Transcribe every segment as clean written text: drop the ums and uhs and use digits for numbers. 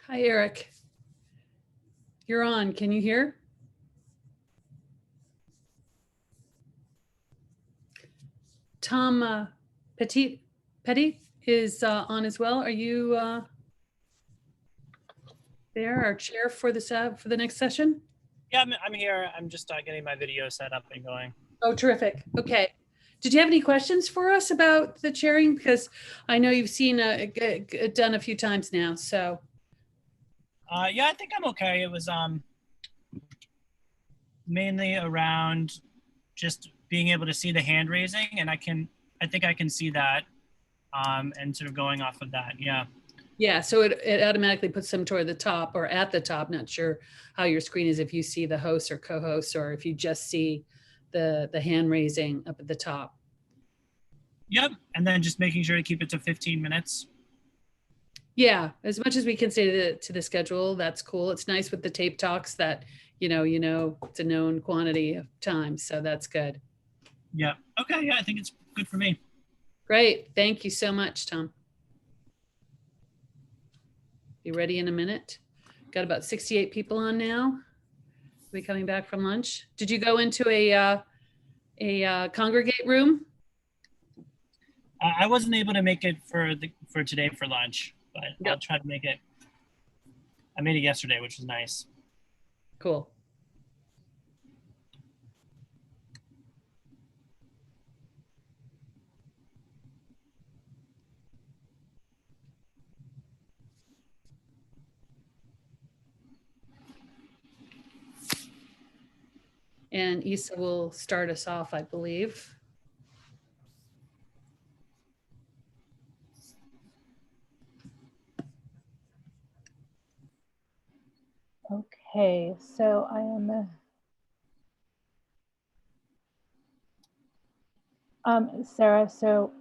Hi, Eric. You're on. Can you hear? Tom Petty is on as well. Are you there, our chair for the next session? Yeah, I'm here. I'm just getting my video set up and going. Oh, terrific. Okay. Did you have any questions for us about the chairing? Because I know you've seen it done a few times now. So. Yeah, I think I'm okay. It was mainly around just being able to see the hand raising, and I think I can see that, and sort of going off of that. Yeah. Yeah, so it automatically puts them toward the top or at the top. Not sure how your screen is if you see the host or co-host, or if you just see the hand raising up at the top. Yep, and then just making sure to keep it to 15 minutes. Yeah, as much as we can say to the schedule, that's cool. It's nice with the tape talks that you know it's a known quantity of time, so that's good. Yeah. Okay. Yeah, I think it's good for me. Great. Thank you so much, Tom. Be ready in a minute. Got about 68 people on now. We coming back from lunch. Did you go into a congregate room? I wasn't able to make it for today for lunch, but yep. I'll try to make it. I made it yesterday, which was nice. Cool. And Isa will start us off, I believe. Okay, so I am Sarah. So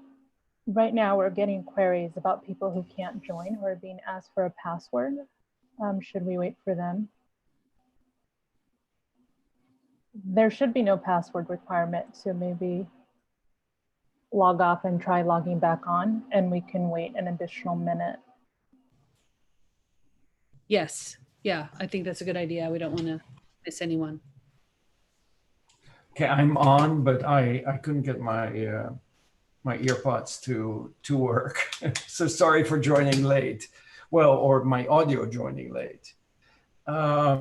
right now we're getting queries about people who can't join, who are being asked for a password. Should we wait for them? There should be no password requirement, so maybe log off and try logging back on, and we can wait an additional minute. Yes, yeah, I think that's a good idea. We don't want to miss anyone. Okay, I'm on, but I couldn't get my my earpods to work. So sorry for joining late. Well, or my audio joining late. I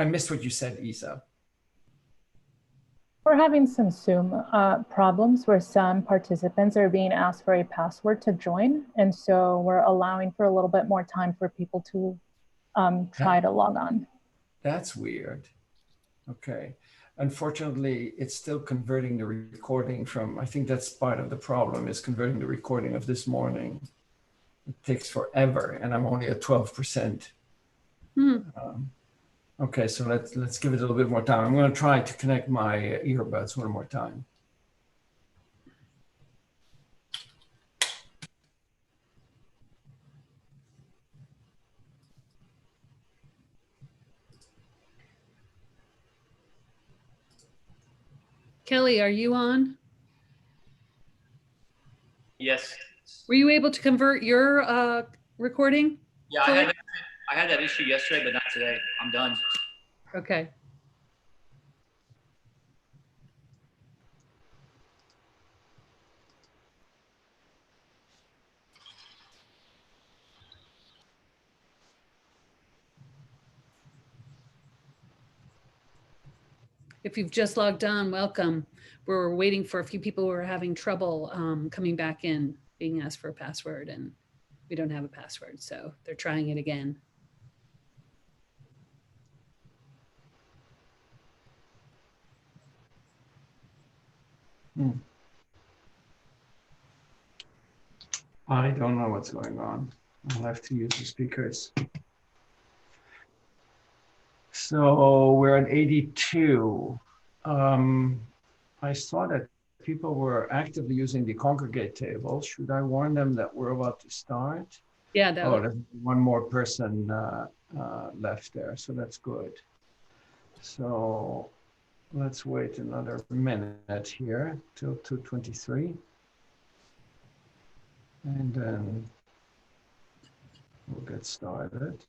missed what you said, Isa. We're having some Zoom problems where some participants are being asked for a password to join. And so we're allowing for a little bit more time for people to try to log on. That's weird. Okay. Unfortunately, it's still converting the recording from, I think that's part of the problem, is converting the recording of this morning. It takes forever, and I'm only at 12%. Okay, so let's give it a little bit more time. I'm going to try to connect my earbuds one more time. Kelly, are you on? Yes. Were you able to convert your recording? Yeah, I had that issue yesterday, but not today. I'm done. Okay. If you've just logged on, welcome. We're waiting for a few people who are having trouble coming back in, being asked for a password, and we don't have a password, so they're trying it again. I don't know what's going on. I'll have to use the speakers. So we're at 82. I saw that people were actively using the congregate table. Should I warn them that we're about to start? Yeah. There's one more person left there, so that's good. So let's wait another minute here till 2:23. And then we'll get get started.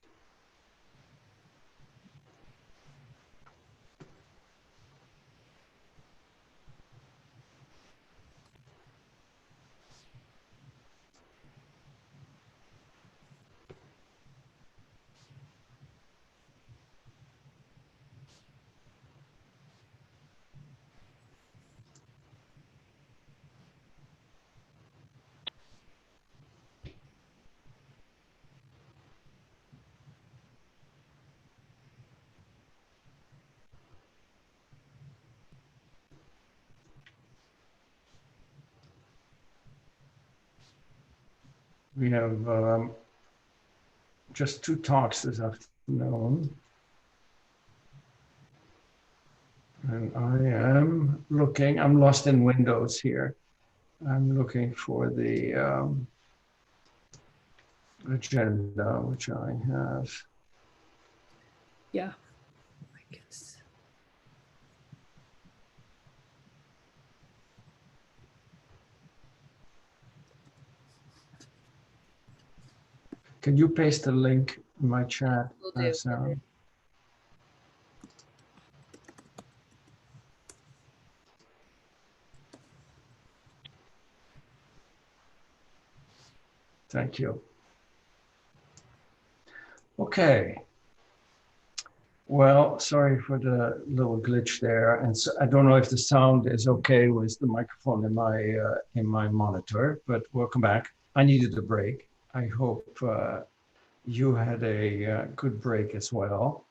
We have just 2 talks this afternoon. And I am looking, I'm lost in Windows here. I'm looking for the agenda, which I have. Yeah. I guess. Can you paste the link in my chat, Will do. Sarah? Thank you. Okay. Well, sorry for the little glitch there, and so I don't know if the sound is okay with the microphone in my monitor. But welcome back. I needed a break. I hope you had a good break as well.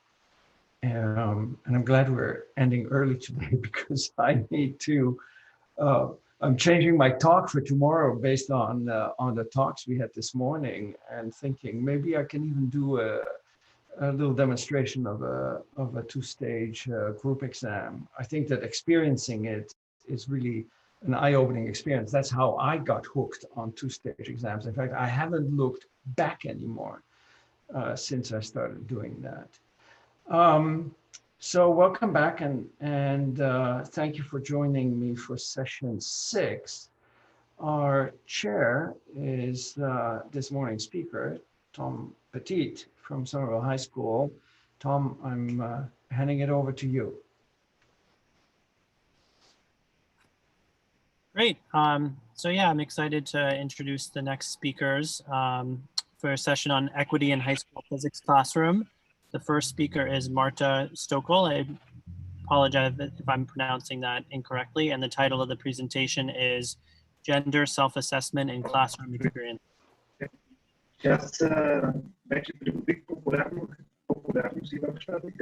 And I'm glad we're ending early today because I need to. I'm changing my talk for tomorrow based on the talks we had this morning, and thinking maybe I can even do a little demonstration of a 2-stage group exam. I think that experiencing it is really an eye-opening experience. That's how I got hooked on 2-stage exams. In fact, I haven't looked back anymore since I started doing that. So welcome back, and thank you for joining me for session 6. Our chair is this morning's speaker, Tom Petit from Somerville High School. Tom, I'm handing it over to you. Great. So yeah, I'm excited to introduce the next speakers for a session on equity in high school physics classroom. The first speaker is Marta Stokel. I apologize if I'm pronouncing that incorrectly. And the title of the presentation is Gender Self-Assessment in Classroom Experience. Just welche Pädagogik populären Sie wahrscheinlich?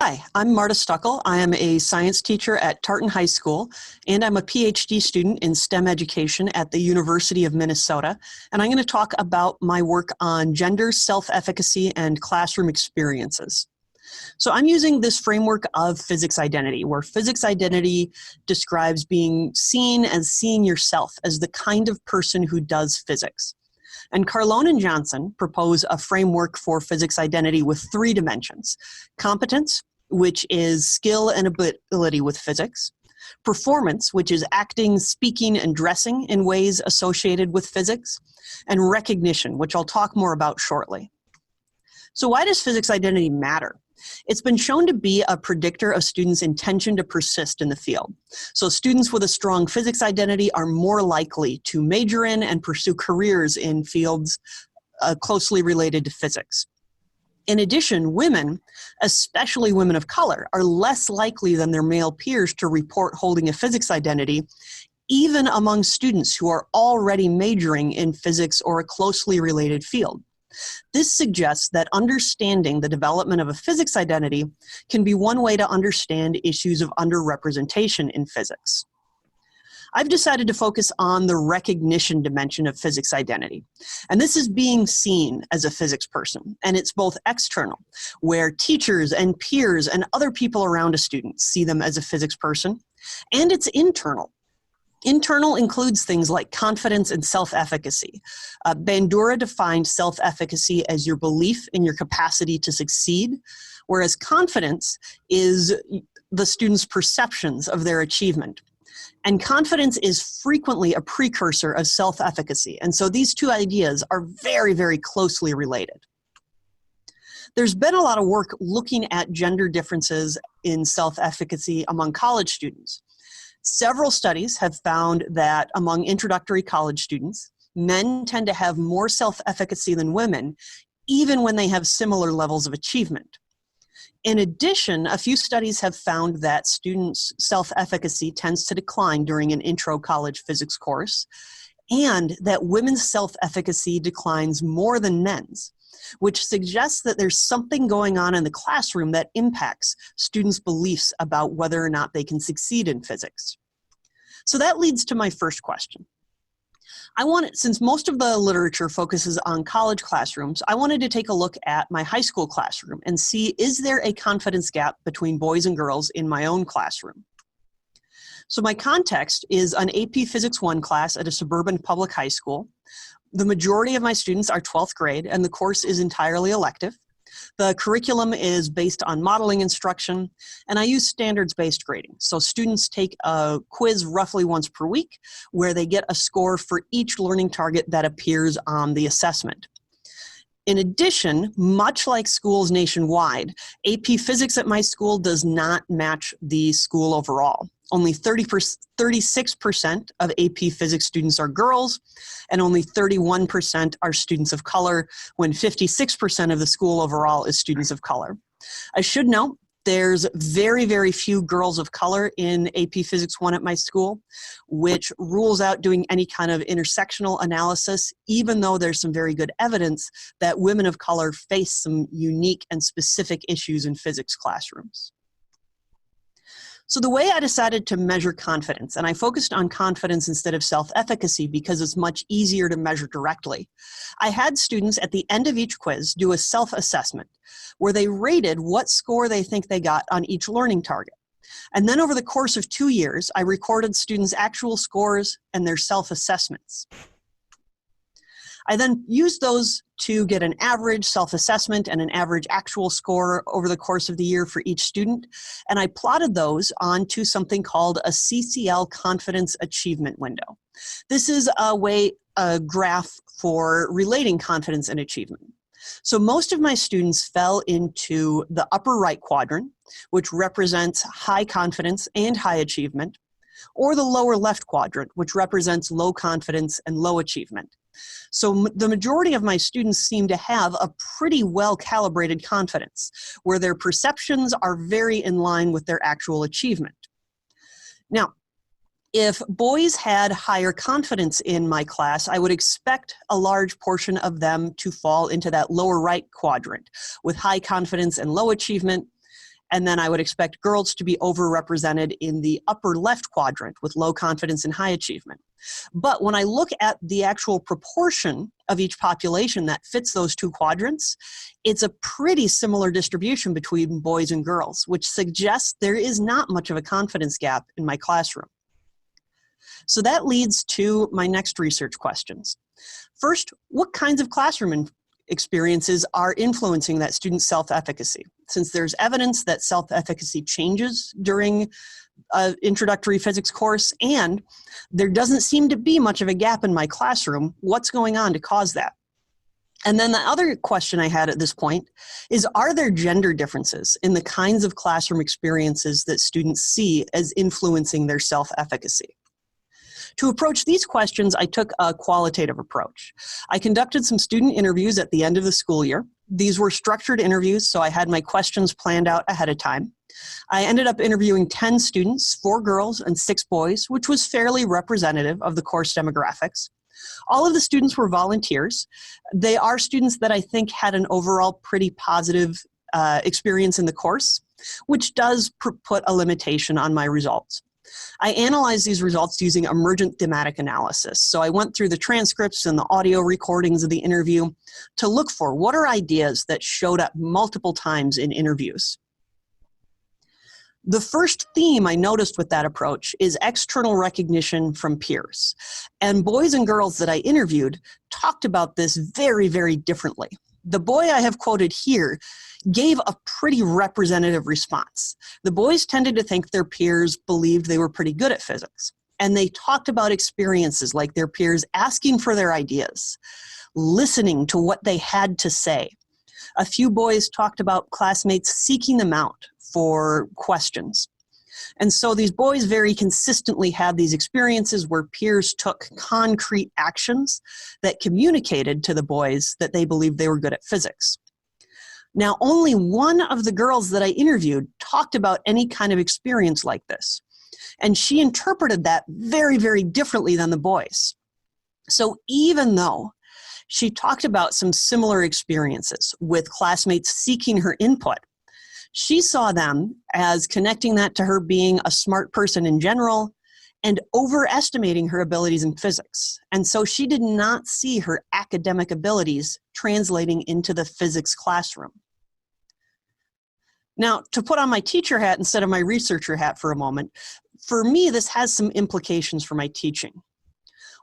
Hi, I'm Marta Stuckel. I am a science teacher at Tartan High School, and I'm a PhD student in STEM education at the University of Minnesota. And I'm going to talk about my work on gender, self-efficacy, and classroom experiences. So I'm using this framework of physics identity, where physics identity describes being seen as seeing yourself as the kind of person who does physics. And Carlone and Johnson propose a framework for physics identity with 3 dimensions: competence, which is skill and ability with physics; performance, which is acting, speaking, and dressing in ways associated with physics; and recognition, which I'll talk more about shortly. So why does physics identity matter? It's been shown to be a predictor of students' intention to persist in the field. So students with a strong physics identity are more likely to major in and pursue careers in fields closely related to physics. In addition, women, especially women of color, are less likely than their male peers to report holding a physics identity, even among students who are already majoring in physics or a closely related field. This suggests that understanding the development of a physics identity can be one way to understand issues of underrepresentation in physics. I've decided to focus on the recognition dimension of physics identity. And this is being seen as a physics person. And it's both external, where teachers and peers and other people around a student see them as a physics person, and it's internal. Internal includes things like confidence and self-efficacy. Bandura defined self-efficacy as your belief in your capacity to succeed, whereas confidence is the student's perceptions of their achievement. And confidence is frequently a precursor of self-efficacy. And so these two ideas are very, very closely related. There's been a lot of work looking at gender differences in self-efficacy among college students. Several studies have found that among introductory college students, men tend to have more self-efficacy than women, even when they have similar levels of achievement. In addition, a few studies have found that students' self-efficacy tends to decline during an intro college physics course, and that women's self-efficacy declines more than men's, which suggests that there's something going on in the classroom that impacts students' beliefs about whether or not they can succeed in physics. So that leads to my first question. Since most of the literature focuses on college classrooms, I wanted to take a look at my high school classroom and see, is there a confidence gap between boys and girls in my own classroom? So my context is an AP Physics 1 class at a suburban public high school. The majority of my students are 12th grade, and the course is entirely elective. The curriculum is based on modeling instruction, and I use standards-based grading. So students take a quiz roughly once per week, where they get a score for each learning target that appears on the assessment. In addition, much like schools nationwide, AP Physics at my school does not match the school overall. Only 36% of AP Physics students are girls, and only 31% are students of color, when 56% of the school overall is students of color. I should note, there's very, very few girls of color in AP Physics 1 at my school, which rules out doing any kind of intersectional analysis, even though there's some very good evidence that women of color face some unique and specific issues in physics classrooms. So the way I decided to measure confidence, and I focused on confidence instead of self-efficacy because it's much easier to measure directly, I had students at the end of each quiz do a self-assessment where they rated what score they think they got on each learning target. And then over the course of 2 years, I recorded students' actual scores and their self-assessments. I then used those to get an average self-assessment and an average actual score over the course of the year for each student, and I plotted those onto something called a CCL confidence achievement window. This is a graph for relating confidence and achievement. So most of my students fell into the upper right quadrant, which represents high confidence and high achievement, or the lower left quadrant, which represents low confidence and low achievement. So the majority of my students seem to have a pretty well-calibrated confidence, where their perceptions are very in line with their actual achievement. Now, if boys had higher confidence in my class, I would expect a large portion of them to fall into that lower right quadrant with high confidence and low achievement. And then I would expect girls to be overrepresented in the upper left quadrant with low confidence and high achievement. But when I look at the actual proportion of each population that fits those two quadrants, it's a pretty similar distribution between boys and girls, which suggests there is not much of a confidence gap in my classroom. So that leads to my next research questions. First, what kinds of classroom experiences are influencing that student's self-efficacy? Since there's evidence that self-efficacy changes during an introductory physics course, and there doesn't seem to be much of a gap in my classroom, what's going on to cause that? And then the other question I had at this point is, are there gender differences in the kinds of classroom experiences that students see as influencing their self-efficacy? To approach these questions, I took a qualitative approach. I conducted some student interviews at the end of the school year. These were structured interviews, so I had my questions planned out ahead of time. I ended up interviewing 10 students, 4 girls and 6 boys, which was fairly representative of the course demographics. All of the students were volunteers. They are students that I think had an overall pretty positive experience in the course, which does put a limitation on my results. I analyzed these results using emergent thematic analysis. So I went through the transcripts and the audio recordings of the interview to look for what are ideas that showed up multiple times in interviews. The first theme I noticed with that approach is external recognition from peers. And boys and girls that I interviewed talked about this very, very differently. The boy I have quoted here gave a pretty representative response. The boys tended to think their peers believed they were pretty good at physics. And they talked about experiences like their peers asking for their ideas, listening to what they had to say. A few boys talked about classmates seeking them out for questions. And so these boys very consistently had these experiences where peers took concrete actions that communicated to the boys that they believed they were good at physics. Now, only one of the girls that I interviewed talked about any kind of experience like this. And she interpreted that very, very differently than the boys. So even though she talked about some similar experiences with classmates seeking her input, she saw them as connecting that to her being a smart person in general and overestimating her abilities in physics. And so she did not see her academic abilities translating into the physics classroom. Now, to put on my teacher hat instead of my researcher hat for a moment, for me, this has some implications for my teaching.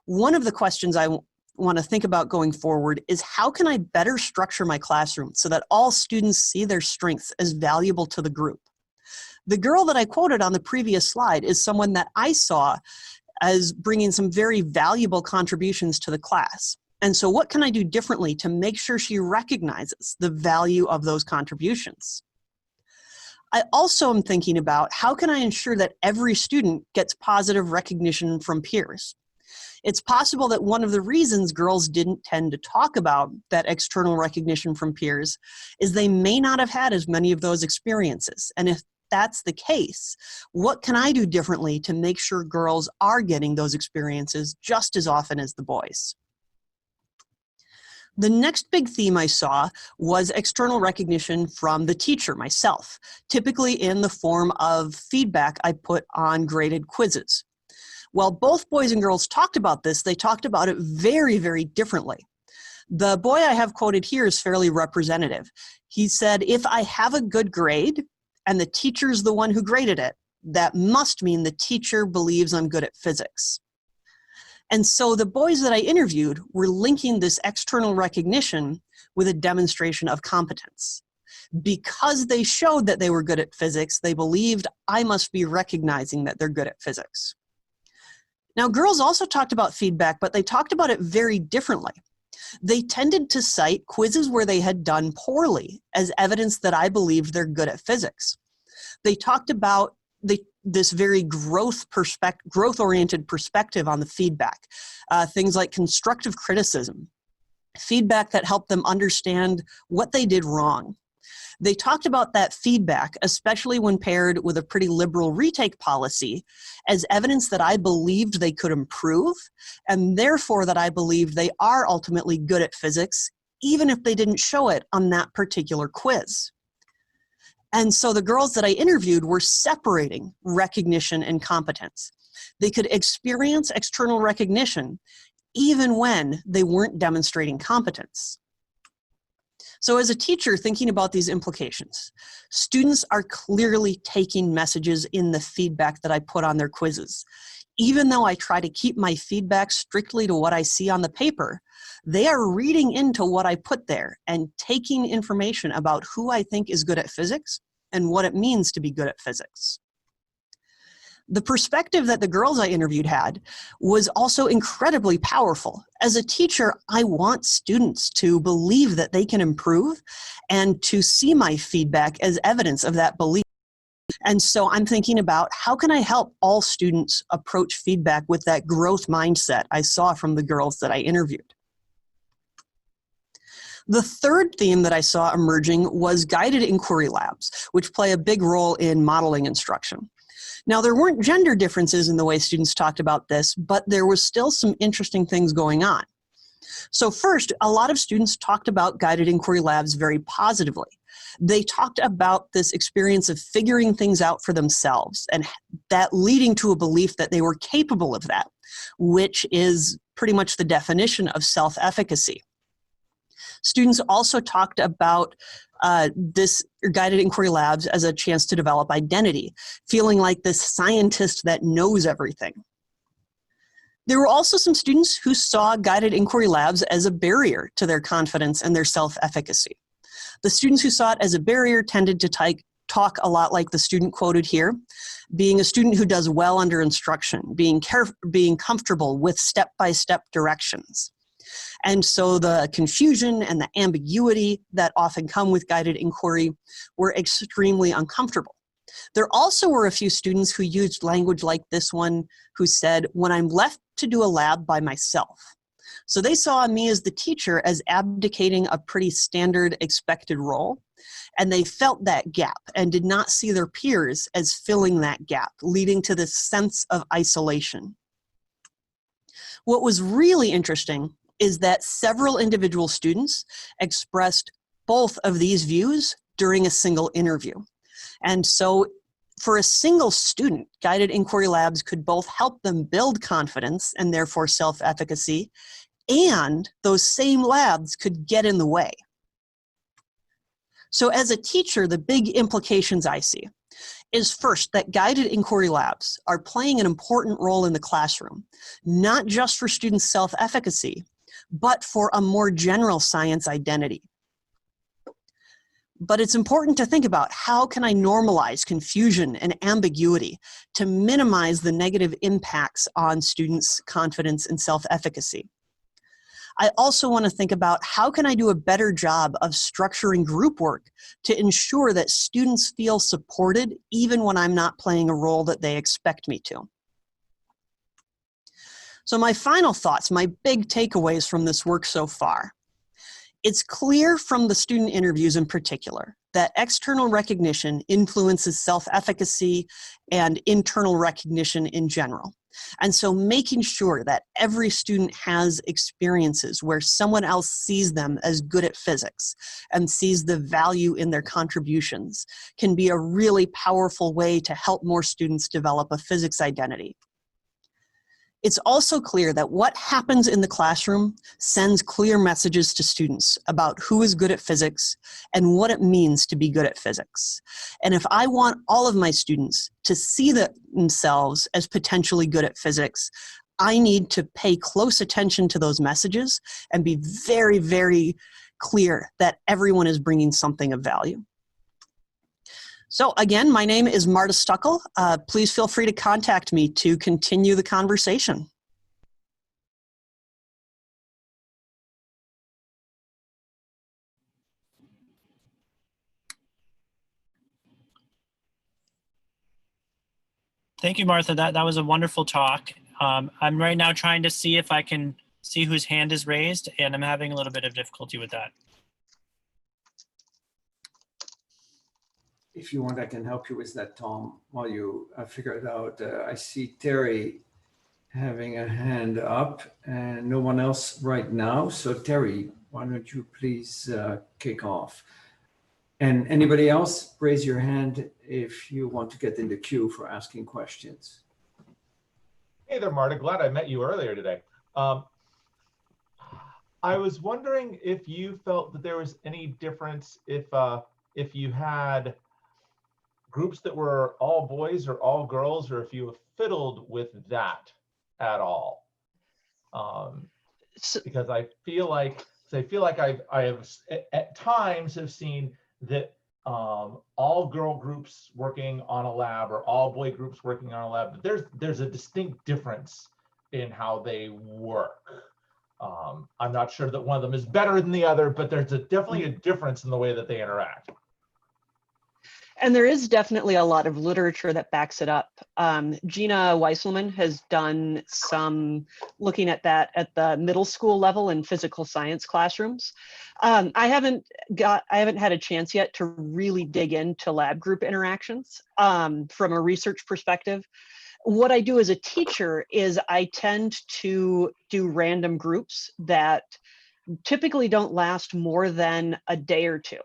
One of the questions I want to think about going forward is how can I better structure my classroom so that all students see their strengths as valuable to the group? The girl that I quoted on the previous slide is someone that I saw as bringing some very valuable contributions to the class. And so what can I do differently to make sure she recognizes the value of those contributions? I also am thinking about how can I ensure that every student gets positive recognition from peers? It's possible that one of the reasons girls didn't tend to talk about that external recognition from peers is they may not have had as many of those experiences. And if that's the case, what can I do differently to make sure girls are getting those experiences just as often as the boys? The next big theme I saw was external recognition from the teacher, myself, typically in the form of feedback I put on graded quizzes. While both boys and girls talked about this, they talked about it very, very differently. The boy I have quoted here is fairly representative. He said, if I have a good grade and the teacher's the one who graded it, that must mean the teacher believes I'm good at physics. And so the boys that I interviewed were linking this external recognition with a demonstration of competence. Because they showed that they were good at physics, they believed I must be recognizing that they're good at physics. Now, girls also talked about feedback, but they talked about it very differently. They tended to cite quizzes where they had done poorly as evidence that I believed they're good at physics. They talked about this very growth-oriented perspective on the feedback, things like constructive criticism, feedback that helped them understand what they did wrong. They talked about that feedback, especially when paired with a pretty liberal retake policy, as evidence that I believed they could improve, and therefore that I believed they are ultimately good at physics, even if they didn't show it on that particular quiz. And so the girls that I interviewed were separating recognition and competence. They could experience external recognition even when they weren't demonstrating competence. So as a teacher thinking about these implications, students are clearly taking messages in the feedback that I put on their quizzes. Even though I try to keep my feedback strictly to what I see on the paper, they are reading into what I put there and taking information about who I think is good at physics and what it means to be good at physics. The perspective that the girls I interviewed had was also incredibly powerful. As a teacher, I want students to believe that they can improve and to see my feedback as evidence of that belief. And so I'm thinking about how can I help all students approach feedback with that growth mindset I saw from the girls that I interviewed. The third theme that I saw emerging was guided inquiry labs, which play a big role in modeling instruction. Now, there weren't gender differences in the way students talked about this, but there was still some interesting things going on. So first, a lot of students talked about guided inquiry labs very positively. They talked about this experience of figuring things out for themselves and that leading to a belief that they were capable of that, which is pretty much the definition of self-efficacy. Students also talked about this guided inquiry labs as a chance to develop identity, feeling like this scientist that knows everything. There were also some students who saw guided inquiry labs as a barrier to their confidence and their self-efficacy. The students who saw it as a barrier tended to talk a lot like the student quoted here, being a student who does well under instruction, being comfortable with step-by-step directions. And so the confusion and the ambiguity that often come with guided inquiry were extremely uncomfortable. There also were a few students who used language like this one, who said, when I'm left to do a lab by myself. So they saw me as the teacher as abdicating a pretty standard expected role, and they felt that gap and did not see their peers as filling that gap, leading to this sense of isolation. What was really interesting is that several individual students expressed both of these views during a single interview. And so for a single student, guided inquiry labs could both help them build confidence and therefore self-efficacy, and those same labs could get in the way. So as a teacher, the big implications I see is first that guided inquiry labs are playing an important role in the classroom, not just for students' self-efficacy, but for a more general science identity. But it's important to think about, how can I normalize confusion and ambiguity to minimize the negative impacts on students' confidence and self-efficacy? I also want to think about, how can I do a better job of structuring group work to ensure that students feel supported even when I'm not playing a role that they expect me to? So my final thoughts, my big takeaways from this work so far. It's clear from the student interviews in particular that external recognition influences self-efficacy and internal recognition in general. And so making sure that every student has experiences where someone else sees them as good at physics and sees the value in their contributions can be a really powerful way to help more students develop a physics identity. It's also clear that what happens in the classroom sends clear messages to students about who is good at physics and what it means to be good at physics. And if I want all of my students to see themselves as potentially good at physics, I need to pay close attention to those messages and be very, very clear that everyone is bringing something of value. So again, my name is Marta Stuckel. Please feel free to contact me to continue the conversation. Thank you, Martha. That was a wonderful talk. I'm right now trying to see if I can see whose hand is raised, and I'm having a little bit of difficulty with that. If you want, I can help you with that, Tom, while you figure it out. I see Terry having a hand up and no one else right now. So Terry, why don't you please kick off? And anybody else, raise your hand if you want to get in the queue for asking questions. Hey there, Marta. Glad I met you earlier today. I was wondering if you felt that there was any difference if you had groups that were all boys or all girls, or if you fiddled with that at all. Because I feel like I have at times have seen that all girl groups working on a lab or all boy groups working on a lab, but there's a distinct difference in how they work. I'm not sure that one of them is better than the other, but there's definitely a difference in the way that they interact. And there is definitely a lot of literature that backs it up. Gina Weisselman has done some looking at that at the middle school level in physical science classrooms. I haven't had a chance yet to really dig into lab group interactions from a research perspective. What I do as a teacher is I tend to do random groups that typically don't last more than a day or two.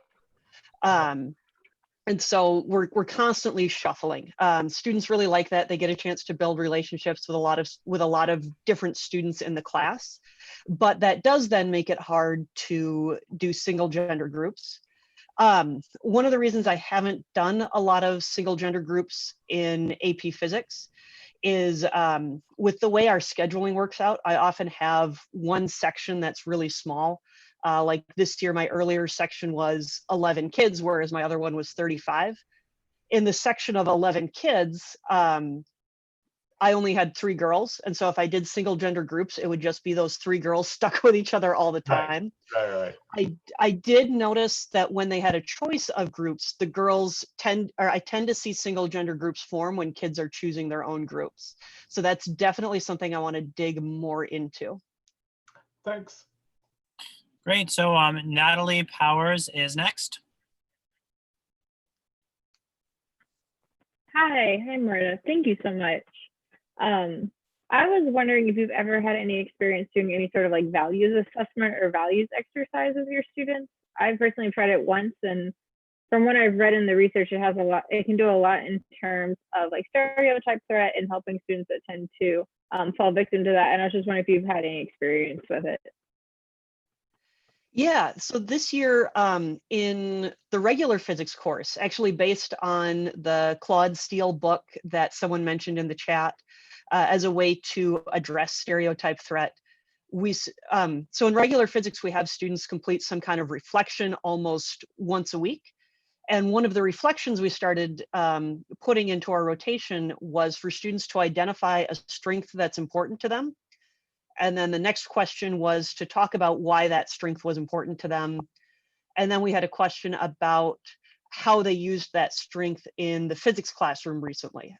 And so we're constantly shuffling. Students really like that. They get a chance to build relationships with a lot of different students in the class, but that does then make it hard to do single gender groups. One of the reasons I haven't done a lot of single gender groups in AP Physics is with the way our scheduling works out, I often have one section that's really small Like this year, my earlier section was 11 kids, whereas my other one was 35. In the section of 11 kids, I only had 3 girls. And so if I did single gender groups, it would just be those 3 girls stuck with each other all the time. Right. I did notice that when they had a choice of groups, the girls I tend to see single gender groups form when kids are choosing their own groups. So that's definitely something I want to dig more into. Thanks. Great. So Natalie Powers is next. Hi, Marta. Thank you so much. I was wondering if you've ever had any experience doing any sort of like values assessment or values exercise with your students. I've personally tried it once, and from what I've read in the research, it can do a lot in terms of like stereotype threat and helping students that tend to fall victim to that. And I was just wondering if you've had any experience with it. Yeah, so this year in the regular physics course, actually based on the Claude Steele book that someone mentioned in the chat, as a way to address stereotype threat, so in regular physics, we have students complete some kind of reflection almost once a week. And one of the reflections we started putting into our rotation was for students to identify a strength that's important to them. And then the next question was to talk about why that strength was important to them. And then we had a question about how they used that strength in the physics classroom recently.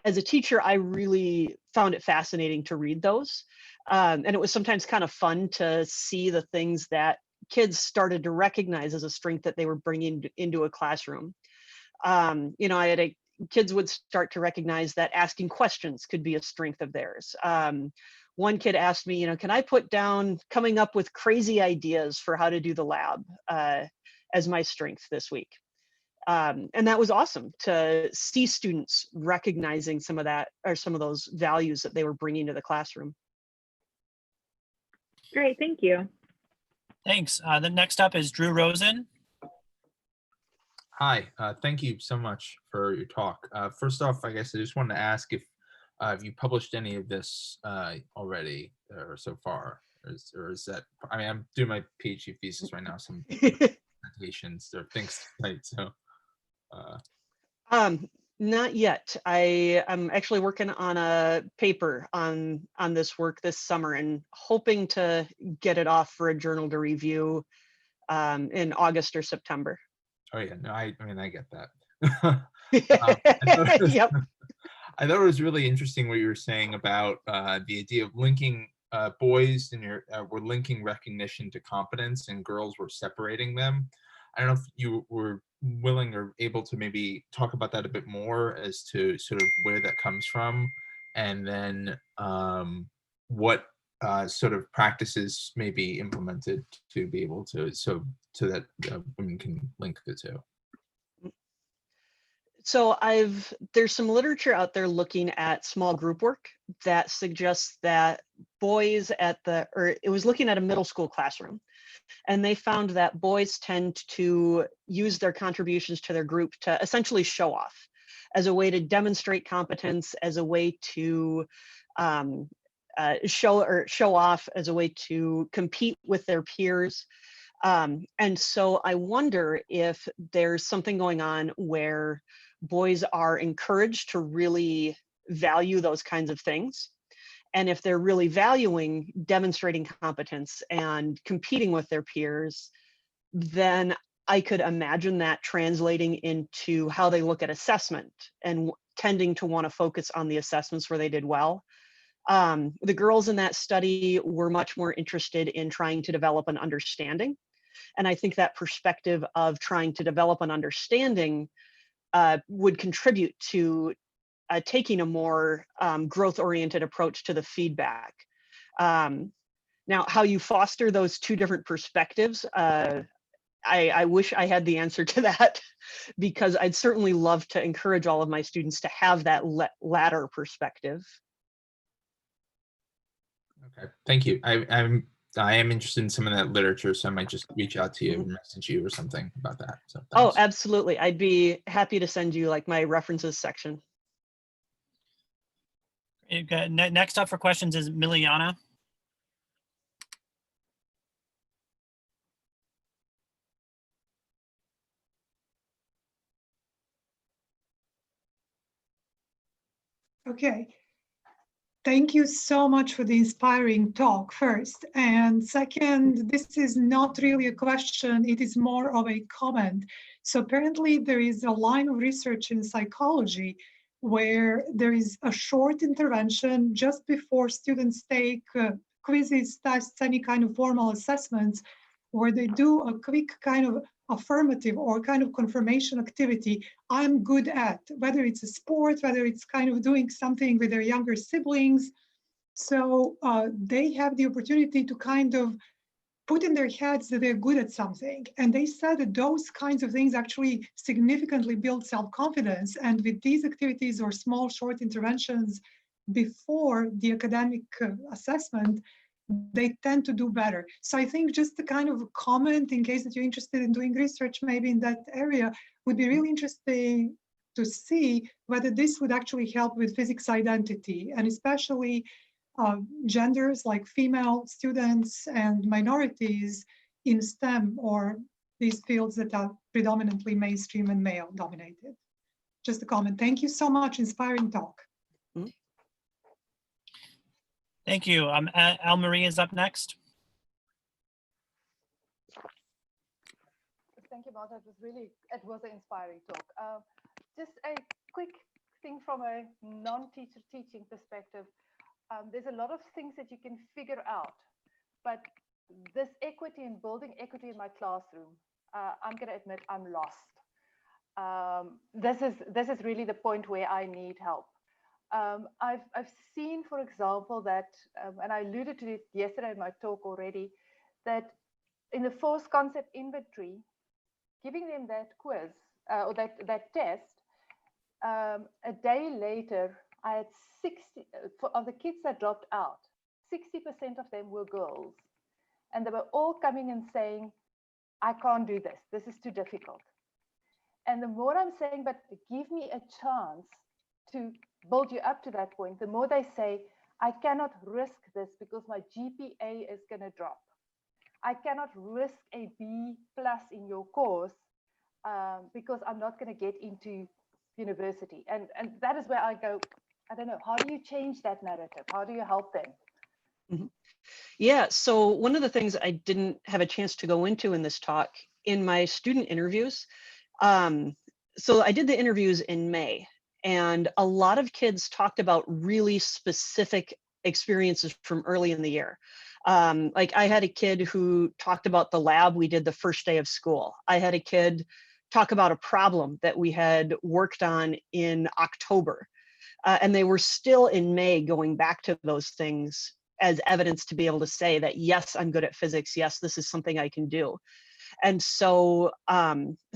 As a teacher, I really found it fascinating to read those. And it was sometimes kind of fun to see the things that kids started to recognize as a strength that they were bringing into a classroom. Kids would start to recognize that asking questions could be a strength of theirs. One kid asked me, can I put down coming up with crazy ideas for how to do the lab as my strength this week? And that was awesome to see students recognizing some of that, or some of those values that they were bringing to the classroom. Great, thank you. Thanks. The next up is Drew Rosen. Hi, thank you so much for your talk. First off, I guess I just wanted to ask if you published any of this already or so far, or is that, I mean, I'm doing my PhD thesis right now, some presentations or things tonight, so. Not yet. I'm actually working on a paper on this work this summer and hoping to get it off for a journal to review in August or September. Oh yeah, no, I mean, I get that. Yep. I thought it was really interesting what you were saying about the idea of linking boys were linking recognition to competence and girls were separating them. I don't know if you were willing or able to maybe talk about that a bit more as to sort of where that comes from, and then what sort of practices may be implemented to be able to, so that women can link the two. So there's some literature out there looking at small group work that suggests that boys it was looking at a middle school classroom, and they found that boys tend to use their contributions to their group to essentially show off, as a way to demonstrate competence, as a way to show off, as a way to compete with their peers. And so I wonder if there's something going on where boys are encouraged to really value those kinds of things. And if they're really valuing demonstrating competence and competing with their peers, then I could imagine that translating into how they look at assessment and tending to want to focus on the assessments where they did well. The girls in that study were much more interested in trying to develop an understanding. And I think that perspective of trying to develop an understanding would contribute to taking a more growth-oriented approach to the feedback. Now, how you foster those two different perspectives, I wish I had the answer to that, because I'd certainly love to encourage all of my students to have that latter perspective. Okay, thank you. I am interested in some of that literature, so I might just reach out to you and message you or something about that. So thanks. Oh, absolutely. I'd be happy to send you like my references section. Next up for questions is Miliana. Okay. Thank you so much for the inspiring talk first. And second, this is not really a question, it is more of a comment. So apparently there is a line of research in psychology where there is a short intervention just before students take quizzes, tests, any kind of formal assessments, where they do a quick kind of affirmative or kind of confirmation activity I'm good at, whether it's a sport, whether it's kind of doing something with their younger siblings. So they have the opportunity to kind of put in their heads that they're good at something. And they said that those kinds of things actually significantly build self-confidence. And with these activities or small short interventions before the academic assessment, they tend to do better. So I think just the kind of comment in case that you're interested in doing research maybe in that area would be really interesting to see whether this would actually help with physics identity, and especially genders like female students and minorities in STEM or these fields that are predominantly mainstream and male dominated. Just a comment. Thank you so much. Inspiring talk. Thank you. Al Marie is up next. Thank you, Martha. It was an inspiring talk. Just a quick thing from a non-teacher teaching perspective. There's a lot of things that you can figure out, but this equity and building equity in my classroom, I'm going to admit I'm lost. This is really the point where I need help. I've seen, for example, that, and I alluded to it yesterday in my talk already, that in the force concept inventory, giving them that quiz or that test, a day later, I had 60 of the kids that dropped out, 60% of them were girls. And they were all coming and saying, I can't do this. This is too difficult. And the more I'm saying, but give me a chance to build you up to that point, the more they say, I cannot risk this because my GPA is going to drop. I cannot risk a B+ in your course because I'm not going to get into university. And that is where I go, I don't know, how do you change that narrative? How do you help them? Mm-hmm. Yeah, so one of the things I didn't have a chance to go into in this talk, in my student interviews, so I did the interviews in May, and a lot of kids talked about really specific experiences from early in the year. Like I had a kid who talked about the lab we did the first day of school. I had a kid talk about a problem that we had worked on in October. And they were still in May going back to those things as evidence to be able to say that, yes, I'm good at physics. Yes, this is something I can do. And so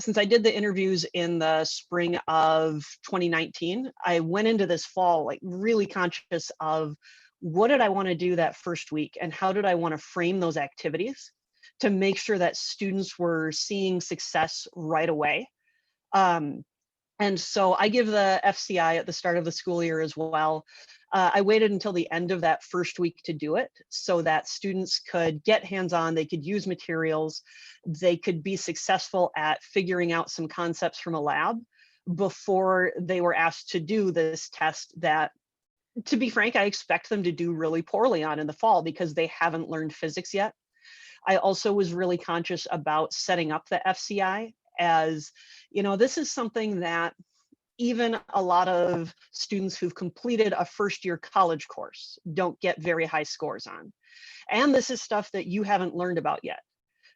since I did the interviews in the spring of 2019, I went into this fall like really conscious of what did I want to do that first week and how did I want to frame those activities to make sure that students were seeing success right away. And so I give the FCI at the start of the school year as well. I waited until the end of that first week to do it so that students could get hands-on, they could use materials, they could be successful at figuring out some concepts from a lab before they were asked to do this test that, to be frank, I expect them to do really poorly on in the fall because they haven't learned physics yet. I also was really conscious about setting up the FCI as, you know, this is something that even a lot of students who've completed a first-year college course don't get very high scores on. And this is stuff that you haven't learned about yet.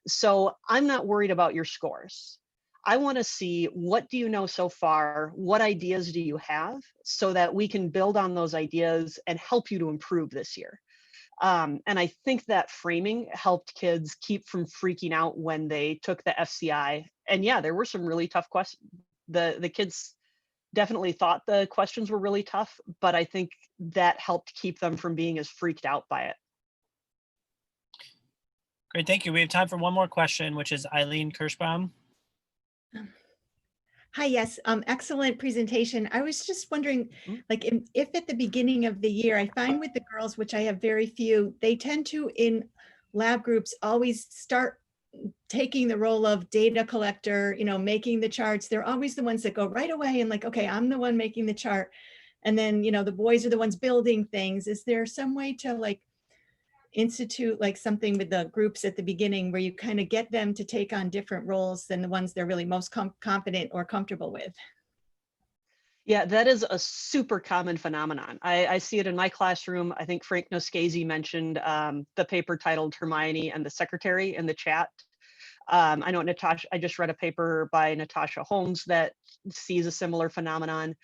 So I'm not worried about your scores. I want to see, what do you know so far? What ideas do you have so that we can build on those ideas and help you to improve this year? And I think that framing helped kids keep from freaking out when they took the FCI. And yeah, there were some really tough questions. The kids definitely thought the questions were really tough, but I think that helped keep them from being as freaked out by it. Great, thank you. We have time for one more question, which is Eileen Kirschbaum. Hi, yes, excellent presentation. I was just wondering, like, if at the beginning of the year, I find with the girls, which I have very few, they tend to, in lab groups, always start taking the role of data collector, you know, making the charts. They're always the ones that go right away and like, okay, I'm the one making the chart. and then, you know, the boys are the ones building things. Is there some way to like institute like something with the groups at the beginning where you kind of get them to take on different roles than the ones they're really most confident or comfortable with? Yeah, that is a super common phenomenon. I see it in my classroom. I think Frank Noscasi mentioned the paper titled Hermione and the Secretary in the chat. I know Natasha, I just read a paper by Natasha Holmes that sees a similar phenomenon.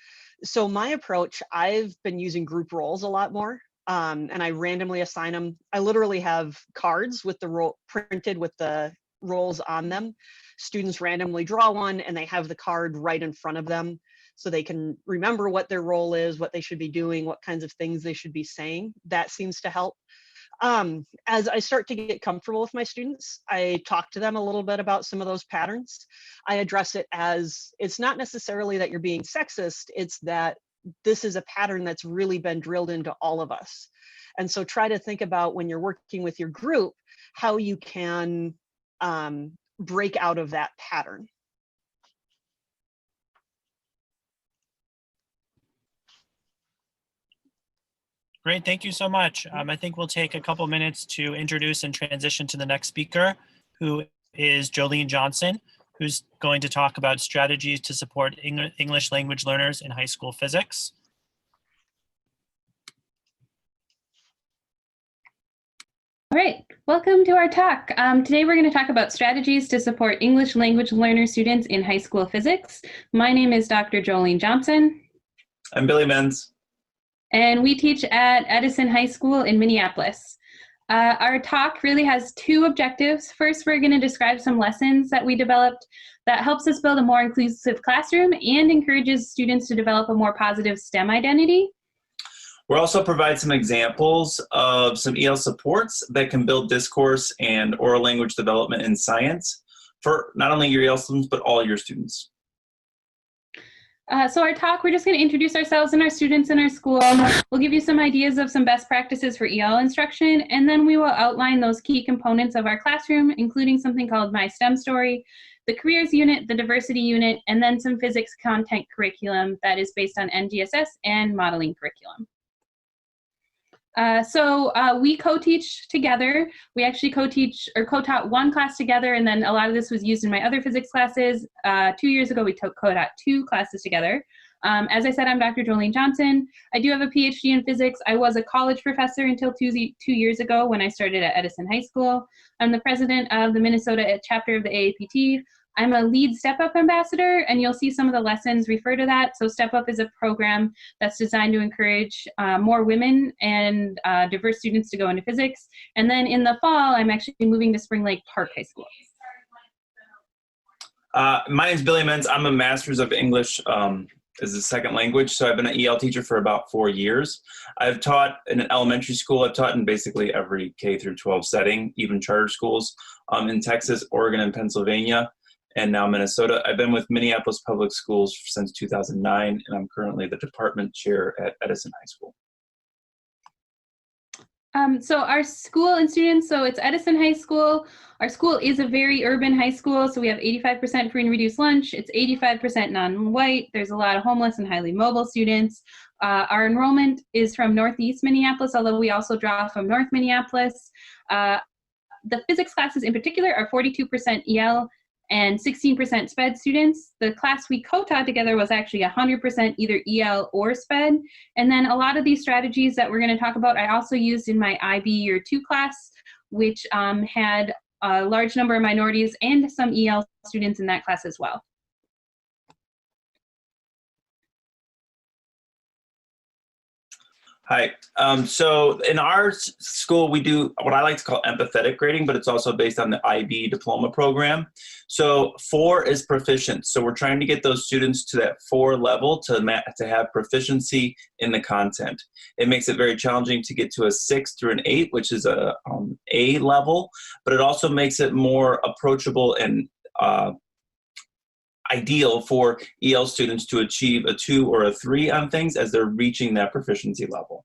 So my approach, I've been using group roles a lot more, and I randomly assign them. I literally have cards with the role printed with the roles on them. Students randomly draw one and they have the card right in front of them so they can remember what their role is, what they should be doing, what kinds of things they should be saying. That seems to help. As I start to get comfortable with my students, I talk to them a little bit about some of those patterns. I address it as, it's not necessarily that you're being sexist, it's that this is a pattern that's really been drilled into all of us. And so try to think about when you're working with your group, how you can break out of that pattern. Great, thank you so much. I think we'll take a couple minutes to introduce and transition to the next speaker, who is Jolene Johnson, who's going to talk about strategies to support English language learners in high school physics. All right, welcome to our talk. Today we're going to talk about strategies to support English language learner students in high school physics. My name is Dr. Jolene Johnson. I'm Billy Menz. And we teach at Edison High School in Minneapolis. Our talk really has two objectives. First, we're going to describe some lessons that we developed that helps us build a more inclusive classroom and encourages students to develop a more positive STEM identity. We'll also provide some examples of some EL supports that can build discourse and oral language development in science for not only your EL students, but all your students. So our talk, we're just going to introduce ourselves and our students in our school. We'll give you some ideas of some best practices for EL instruction, and then we will outline those key components of our classroom, including something called My STEM Story, the careers unit, the diversity unit, and then some physics content curriculum that is based on NGSS and modeling curriculum. We co-teach together. We actually co-teach or co-taught one class together, and then a lot of this was used in my other physics classes. 2 years ago, we co-taught 2 classes together. As I said, I'm Dr. Jolene Johnson. I do have a PhD in physics. I was a college professor until 2 years ago when I started at Edison High School. I'm the president of the Minnesota chapter of the AAPT. I'm a lead Step Up ambassador, and you'll see some of the lessons refer to that. So Step Up is a program that's designed to encourage more women and diverse students to go into physics. And then in the fall, I'm actually moving to Spring Lake Park High School. My name is Billy Menz. I'm a master's of English as a second language. So I've been an EL teacher for about 4 years. I've taught in an elementary school. I've taught in basically every K through 12 setting, even charter schools in Texas, Oregon, and Pennsylvania, and now Minnesota. I've been with Minneapolis Public Schools since 2009, and I'm currently the department chair at Edison High School. So our school and students, so it's Edison High School. Our school is a very urban high school, so we have 85% free and reduced lunch. It's 85% non-white. There's a lot of homeless and highly mobile students. Our enrollment is from Northeast Minneapolis, although we also draw from North Minneapolis. The physics classes in particular are 42% EL and 16% SPED students. The class we co-taught together was actually 100% either EL or SPED. And then a lot of these strategies that we're going to talk about, I also used in my IB Year 2 class, which had a large number of minorities and some EL students in that class as well. Hi. So in our school, we do what I like to call empathetic grading, but it's also based on the IB diploma program. So 4 is proficient. So we're trying to get those students to that 4 level to have proficiency in the content. It makes it very challenging to get to a 6 through an 8, which is a level, but it also makes it more approachable and ideal for EL students to achieve a 2 or a 3 on things as they're reaching that proficiency level.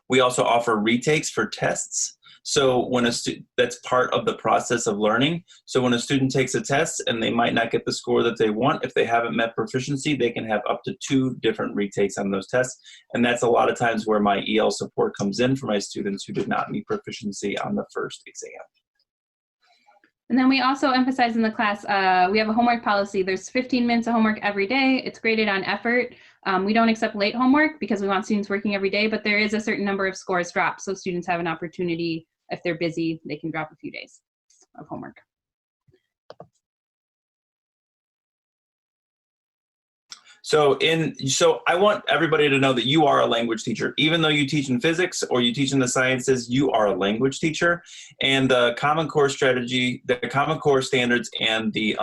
We also offer retakes for tests. So when that's part of the process of learning. So when a student takes a test and they might not get the score that they want, if they haven't met proficiency, they can have up to 2 different retakes on those tests. And that's a lot of times where my EL support comes in for my students who did not meet proficiency on the first exam. And then we also emphasize in the class, we have a homework policy. There's 15 minutes of homework every day. It's graded on effort. We don't accept late homework because we want students working every day, but there is a certain number of scores dropped. So students have an opportunity, if they're busy, they can drop a few days of homework. So I want everybody to know that you are a language teacher. Even though you teach in physics or you teach in the sciences, you are a language teacher. And the Common Core strategy, the Common Core standards and the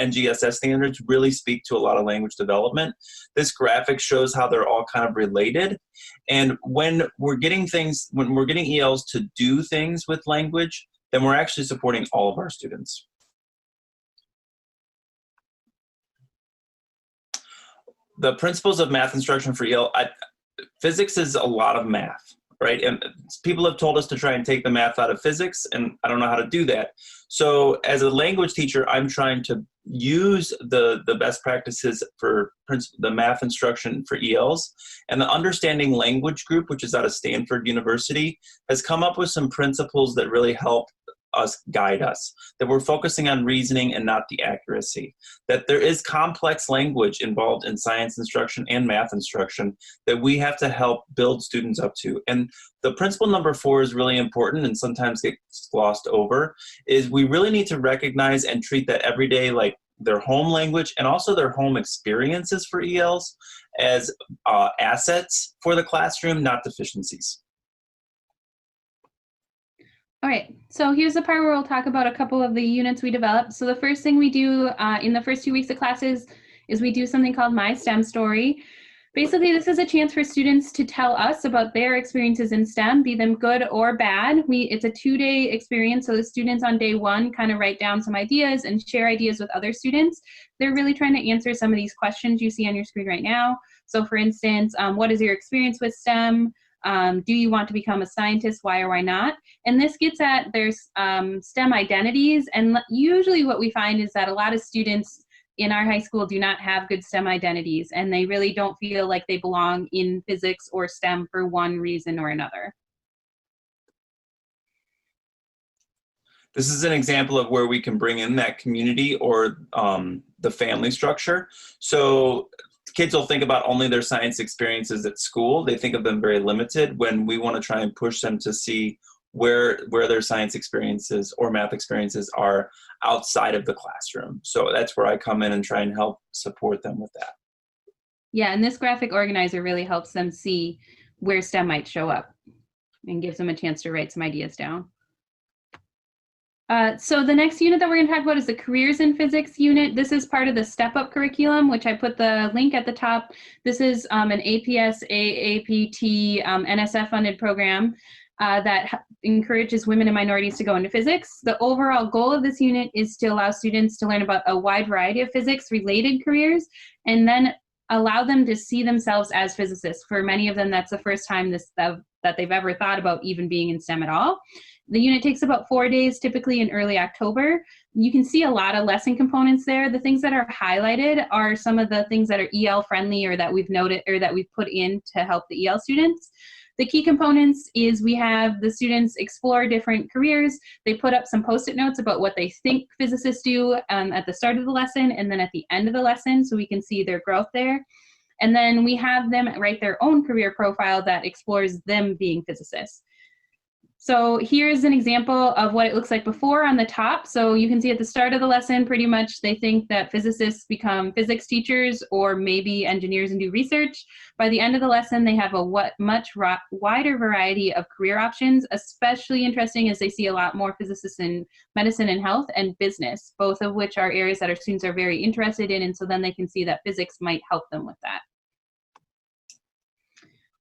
NGSS standards really speak to a lot of language development. This graphic shows how they're all kind of related. And when we're getting ELs to do things with language, then we're actually supporting all of our students. The principles of math instruction for EL, physics is a lot of math, right? And people have told us to try and take the math out of physics, and I don't know how to do that. So as a language teacher, I'm trying to use the best practices for the math instruction for ELs. And the Understanding Language Group, which is out of Stanford University, has come up with some principles that really help guide us, that we're focusing on reasoning and not the accuracy, that there is complex language involved in science instruction and math instruction that we have to help build students up to. And the principle number 4 is really important and sometimes gets glossed over, is we really need to recognize and treat that every day like their home language and also their home experiences for ELs as assets for the classroom, not deficiencies. All right, so here's the part where we'll talk about a couple of the units we developed. So the first thing we do in the first 2 weeks of classes is we do something called My STEM Story. Basically, this is a chance for students to tell us about their experiences in STEM, be them good or bad. It's a 2-day experience, so the students on day 1 kind of write down some ideas and share ideas with other students. They're really trying to answer some of these questions you see on your screen right now. So for instance, what is your experience with STEM? Do you want to become a scientist? Why or why not? And this gets at there's STEM identities. And usually what we find is that a lot of students in our high school do not have good STEM identities, and they really don't feel like they belong in physics or STEM for one reason or another. This is an example of where we can bring in that community or the family structure. So kids will think about only their science experiences at school. They think of them very limited when we want to try and push them to see where their science experiences or math experiences are outside of the classroom. So that's where I come in and try and help support them with that. Yeah, and this graphic organizer really helps them see where STEM might show up and gives them a chance to write some ideas down. So the next unit that we're going to talk about is the Careers in Physics unit. This is part of the Step Up curriculum, which I put the link at the top. This is an APS, AAPT, NSF funded program that encourages women and minorities to go into physics. The overall goal of this unit is to allow students to learn about a wide variety of physics-related careers and then allow them to see themselves as physicists. For many of them, that's the first time that they've ever thought about even being in STEM at all. The unit takes about 4 days, typically in early October. You can see a lot of lesson components there. The things that are highlighted are some of the things that are EL friendly or that we've noted or that we've put in to help the EL students. The key components is we have the students explore different careers. They put up some Post-it notes about what they think physicists do at the start of the lesson and then at the end of the lesson, so we can see their growth there. And then we have them write their own career profile that explores them being physicists. So here's an example of what it looks like before on the top. So you can see at the start of the lesson, pretty much they think that physicists become physics teachers or maybe engineers and do research. By the end of the lesson, they have a much wider variety of career options. Especially interesting as they see a lot more physicists in medicine and health and business, both of which are areas that our students are very interested in. And so then they can see that physics might help them with that.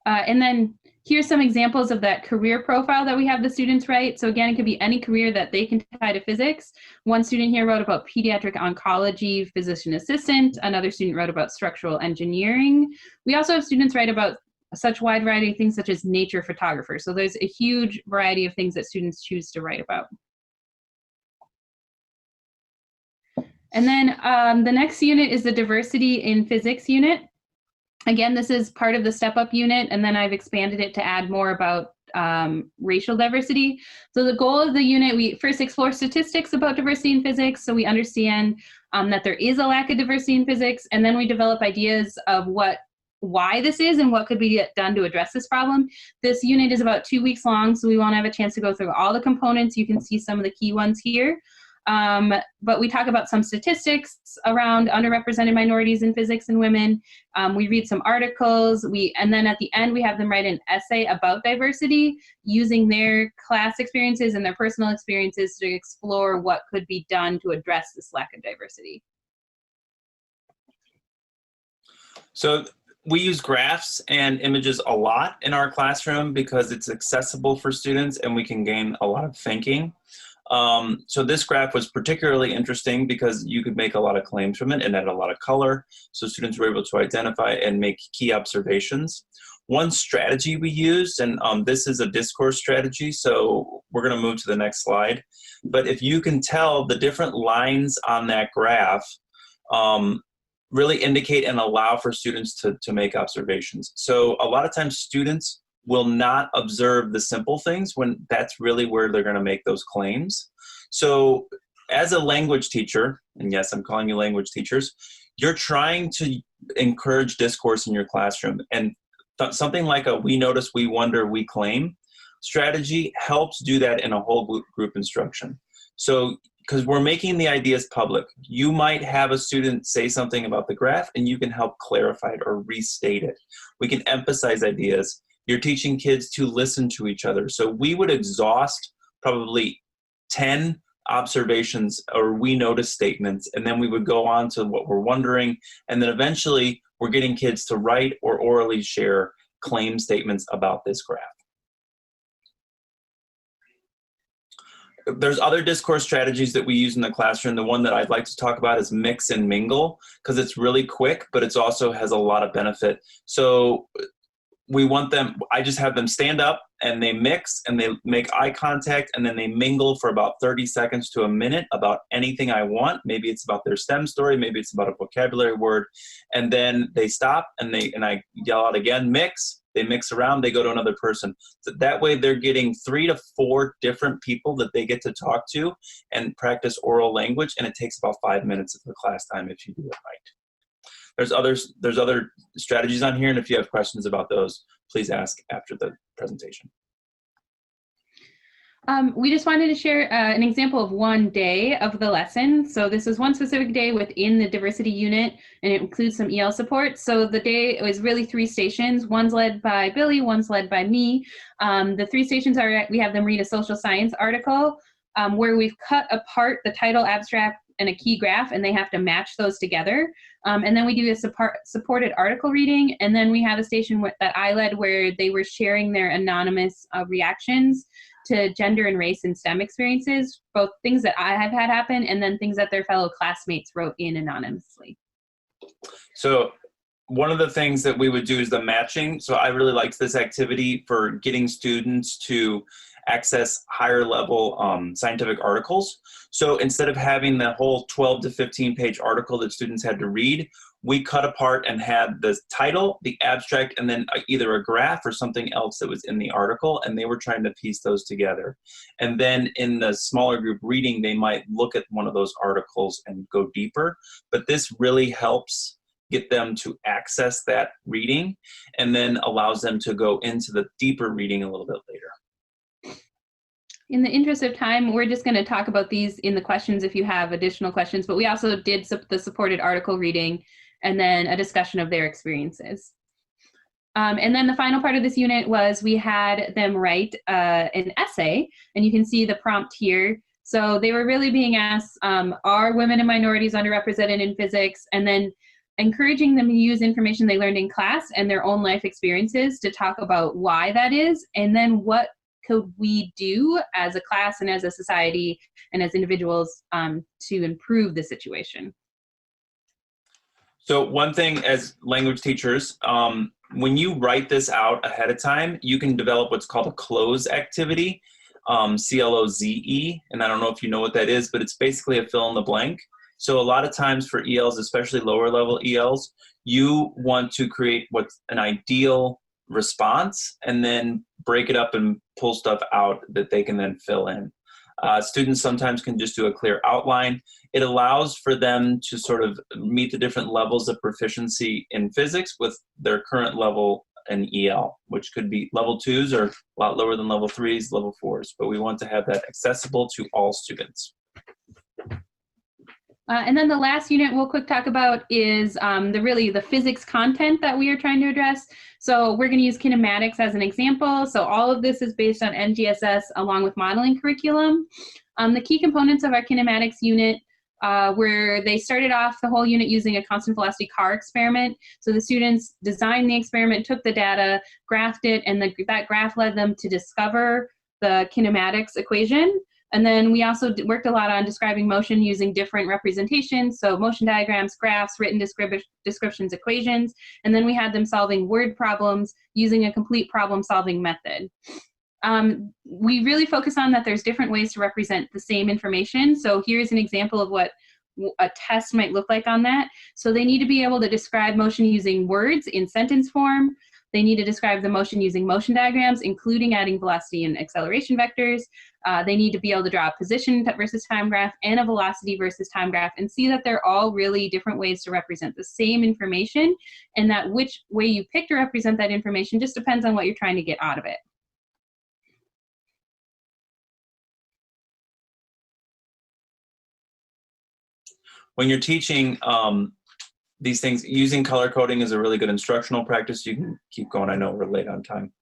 And then here's some examples of that career profile that we have the students write. So again, it could be any career that they can tie to physics. One student here wrote about pediatric oncology, physician assistant. Another student wrote about structural engineering. We also have students write about such wide variety of things such as nature photographer. So there's a huge variety of things that students choose to write about. And then the next unit is the diversity in physics unit. Again, this is part of the Step Up unit, and then I've expanded it to add more about racial diversity. So the goal of the unit, we first explore statistics about diversity in physics, so we understand that there is a lack of diversity in physics, and then we develop ideas of why this is and what could be done to address this problem. This unit is about 2 weeks long, so we won't have a chance to go through all the components. You can see some of the key ones here. But we talk about some statistics around underrepresented minorities in physics and women. We read some articles, and then at the end we have them write an essay about diversity using their class experiences and their personal experiences to explore what could be done to address this lack of diversity. So we use graphs and images a lot in our classroom because it's accessible for students and we can gain a lot of thinking. So this graph was particularly interesting because you could make a lot of claims from it and add a lot of color. So students were able to identify and make key observations. One strategy we used, and this is a discourse strategy, so we're going to move to the next slide. But if you can tell, the different lines on that graph really indicate and allow for students to make observations. So a lot of times students will not observe the simple things when that's really where they're going to make those claims. So as a language teacher, and yes, I'm calling you language teachers, you're trying to encourage discourse in your classroom. And something like a we notice, we wonder, we claim strategy helps do that in a whole group instruction. So because we're making the ideas public, you might have a student say something about the graph and you can help clarify it or restate it. We can emphasize ideas. You're teaching kids to listen to each other. So we would exhaust probably 10 observations or we notice statements, and then we would go on to what we're wondering, and then eventually we're getting kids to write or orally share claim statements about this graph. There's other discourse strategies that we use in the classroom. The one that I'd like to talk about is mix and mingle, because it's really quick, but it also has a lot of benefit. So we want them, I just have them stand up and they mix and they make eye contact and then they mingle for about 30 seconds to a minute about anything I want. Maybe it's about their STEM story, maybe it's about a vocabulary word, and then they stop and I yell out again, mix. They mix around, they go to another person. So that way they're getting 3 to 4 different people that they get to talk to and practice oral language, and it takes about 5 minutes of the class time if you do it right. There's other strategies on here, and if you have questions about those, please ask after the presentation. We just wanted to share an example of one day of the lesson. So this is one specific day within the diversity unit, and it includes some EL support. So the day was really 3 stations. One's led by Billy, one's led by me. The 3 stations are, we have them read a social science article where we've cut apart the title, abstract, and a key graph, and they have to match those together. And then we do a supported article reading, and then we have a station that I led where they were sharing their anonymous reactions to gender and race and STEM experiences, both things that I have had happen and then things that their fellow classmates wrote in anonymously. So one of the things that we would do is the matching. So I really liked this activity for getting students to access higher level scientific articles. So instead of having the whole 12 to 15 page article that students had to read, we cut apart and had the title, the abstract, and then either a graph or something else that was in the article, and they were trying to piece those together. And then in the smaller group reading, they might look at one of those articles and go deeper. But this really helps get them to access that reading and then allows them to go into the deeper reading a little bit later. In the interest of time, we're just going to talk about these in the questions if you have additional questions, but we also did the supported article reading and then a discussion of their experiences. And then the final part of this unit was we had them write an essay, and you can see the prompt here. So they were really being asked, are women and minorities underrepresented in physics? And then encouraging them to use information they learned in class and their own life experiences to talk about why that is, and then what could we do as a class and as a society and as individuals to improve the situation. So one thing as language teachers, when you write this out ahead of time, you can develop what's called a cloze activity, CLOZE, and I don't know if you know what that is, but it's basically a fill in the blank. So a lot of times for ELs, especially lower level ELs, you want to create what's an ideal response and then break it up and pull stuff out that they can then fill in. Students sometimes can just do a clear outline. It allows for them to sort of meet the different levels of proficiency in physics with their current level in EL, which could be level 2s or a lot lower than level 3s, level 4s, but we want to have that accessible to all students. And then the last unit we'll quick talk about is the physics content that we are trying to address. So we're going to use kinematics as an example. So all of this is based on NGSS along with modeling curriculum. The key components of our kinematics unit where they started off the whole unit using a constant velocity car experiment. So the students designed the experiment, took the data, graphed it, and that graph led them to discover the kinematics equation. And then we also worked a lot on describing motion using different representations, so motion diagrams, graphs, written descriptions, equations, and then we had them solving word problems using a complete problem-solving method. We really focus on that there's different ways to represent the same information. So here's an example of what a test might look like on that. So they need to be able to describe motion using words in sentence form. They need to describe the motion using motion diagrams, including adding velocity and acceleration vectors. They need to be able to draw a position versus time graph and a velocity versus time graph and see that they're all really different ways to represent the same information, and that which way you pick to represent that information just depends on what you're trying to get out of it. When you're teaching these things, using color coding is a really good instructional practice. You can keep going. I know we're late on time.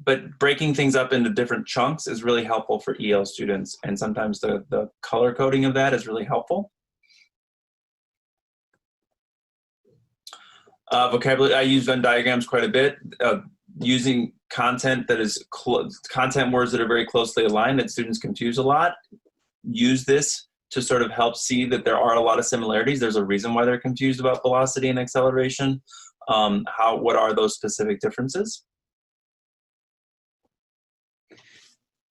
But breaking things up into different chunks is really helpful for EL students. And sometimes the color coding of that is really helpful. Vocabulary, I use Venn diagrams quite a bit. Using content that is content words that are very closely aligned that students confuse a lot. Use this to sort of help see that there are a lot of similarities. There's a reason why they're confused about velocity and acceleration. What are those specific differences?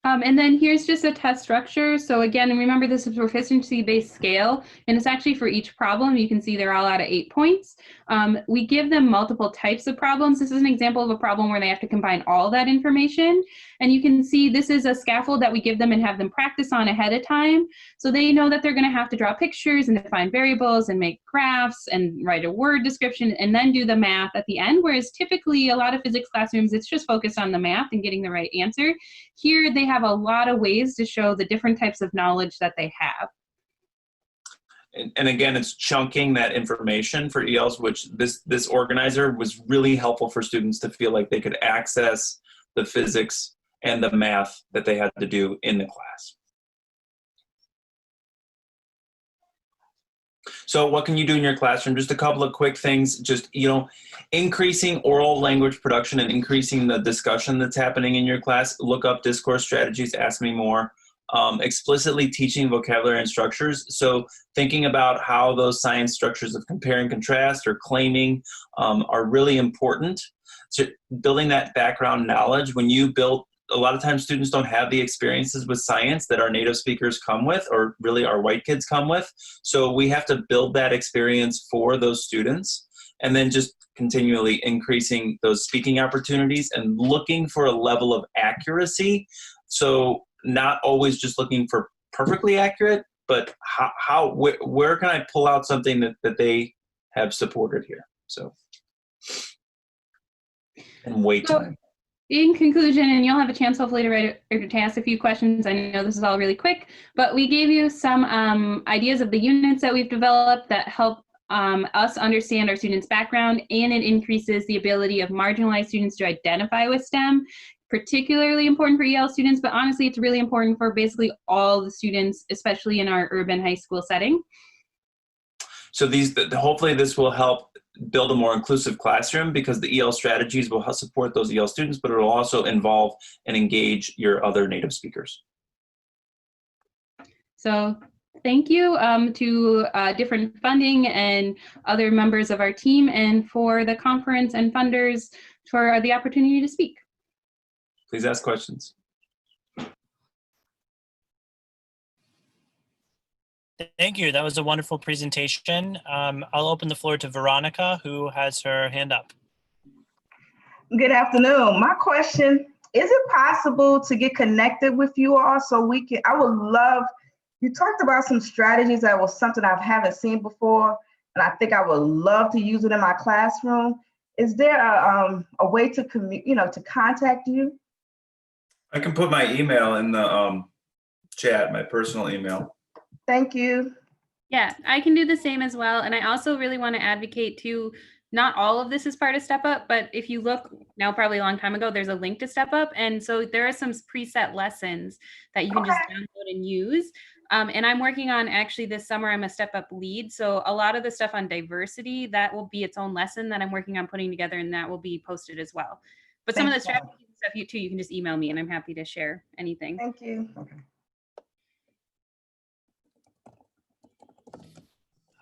And then here's just a test structure. So again, remember this is a proficiency-based scale, and it's actually for each problem. You can see they're all out of 8 points. We give them multiple types of problems. This is an example of a problem where they have to combine all that information. And you can see this is a scaffold that we give them and have them practice on ahead of time. So they know that they're going to have to draw pictures and define variables and make graphs and write a word description and then do the math at the end. Whereas typically a lot of physics classrooms, it's just focused on the math and getting the right answer. Here they have a lot of ways to show the different types of knowledge that they have. And again, it's chunking that information for ELs, which this organizer was really helpful for students to feel like they could access the physics and the math that they had to do in the class. So what can you do in your classroom? Just a couple of quick things, just, increasing oral language production and increasing the discussion that's happening in your class. Look up discourse strategies, ask me more. Explicitly teaching vocabulary and structures. So thinking about how those science structures of compare and contrast or claiming are really important. So building that background knowledge when you build, a lot of times students don't have the experiences with science that our native speakers come with, or really our white kids come with. So we have to build that experience for those students, and then just continually increasing those speaking opportunities and looking for a level of accuracy. So not always just looking for perfectly accurate, but where can I pull out something that they have supported here? So, and wait time. In conclusion, and you'll have a chance hopefully to write or to ask a few questions. I know this is all really quick, but we gave you some ideas of the units that we've developed that help us understand our students' background, and it increases the ability of marginalized students to identify with STEM. Particularly important for EL students, but honestly, it's really important for basically all the students, especially in our urban high school setting. So hopefully this will help build a more inclusive classroom, because the EL strategies will help support those EL students, but it will also involve and engage your other native speakers. So Thank you to different funding and other members of our team, and for the conference and funders for the opportunity to speak. Please ask questions. Thank you. That was a wonderful presentation. I'll open the floor to Veronica, who has her hand up. Good afternoon. My question, is it possible to get connected with you all so we can, I would love, you talked about some strategies that was something I haven't seen before, and I think I would love to use it in my classroom. Is there a way to to contact you? I can put my email in the chat, my personal email. Thank you. Yeah, I can do the same as well. And I also really want to advocate too, not all of this is part of Step Up, but if you look now, probably a long time ago, there's a link to Step Up. And so there are some preset lessons that you can just download and use. And I'm working on, actually this summer, I'm a Step Up lead. So a lot of the stuff on diversity, that will be its own lesson that I'm working on putting together, and that will be posted as well. But some of the strategies and stuff you can just email me and I'm happy to share anything. Thank you. Okay.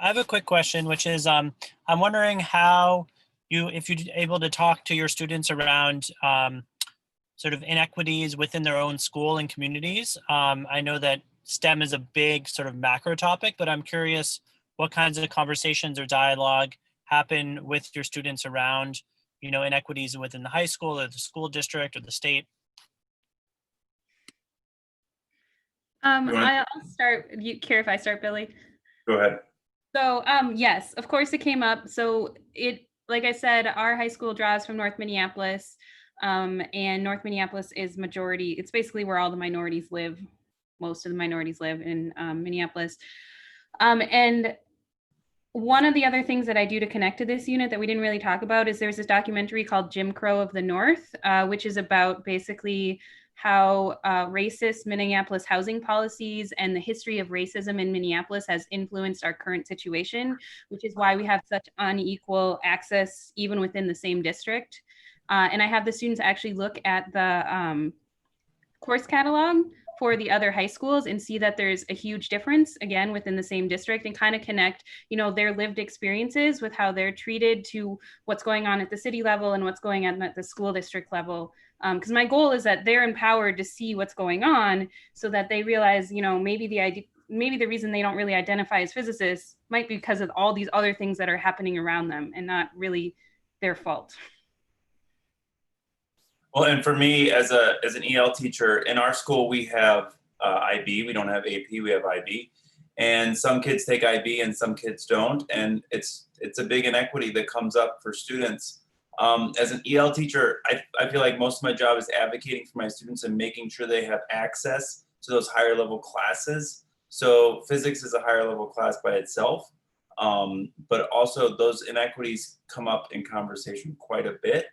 I have a quick question, which is I'm wondering how if you're able to talk to your students around sort of inequities within their own school and communities. I know that STEM is a big sort of macro topic, but I'm curious what kinds of conversations or dialogue happen with your students around, inequities within the high school or the school district or the state. I'll start. You care if I start, Billy? Go ahead. So yes, of course it came up. So like I said, our high school draws from North Minneapolis, and North Minneapolis is majority. It's basically where all the minorities live. Most of the minorities live in Minneapolis. And one of the other things that I do to connect to this unit that we didn't really talk about is there's this documentary called Jim Crow of the North, which is about basically how racist Minneapolis housing policies and the history of racism in Minneapolis has influenced our current situation, which is why we have such unequal access even within the same district. And I have the students actually look at the course catalog for the other high schools and see that there's a huge difference, again, within the same district, and kind of connect, their lived experiences with how they're treated to what's going on at the city level and what's going on at the school district level. Because my goal is that they're empowered to see what's going on so that they realize, maybe the reason they don't really identify as physicists might be because of all these other things that are happening around them and not really their fault. Well, and for me as an EL teacher, in our school, we have IB, we don't have AP, we have IB. And some kids take IB and some kids don't. And it's a big inequity that comes up for students. As an EL teacher, I feel like most of my job is advocating for my students and making sure they have access to those higher level classes. So physics is a higher level class by itself, but also those inequities come up in conversation quite a bit.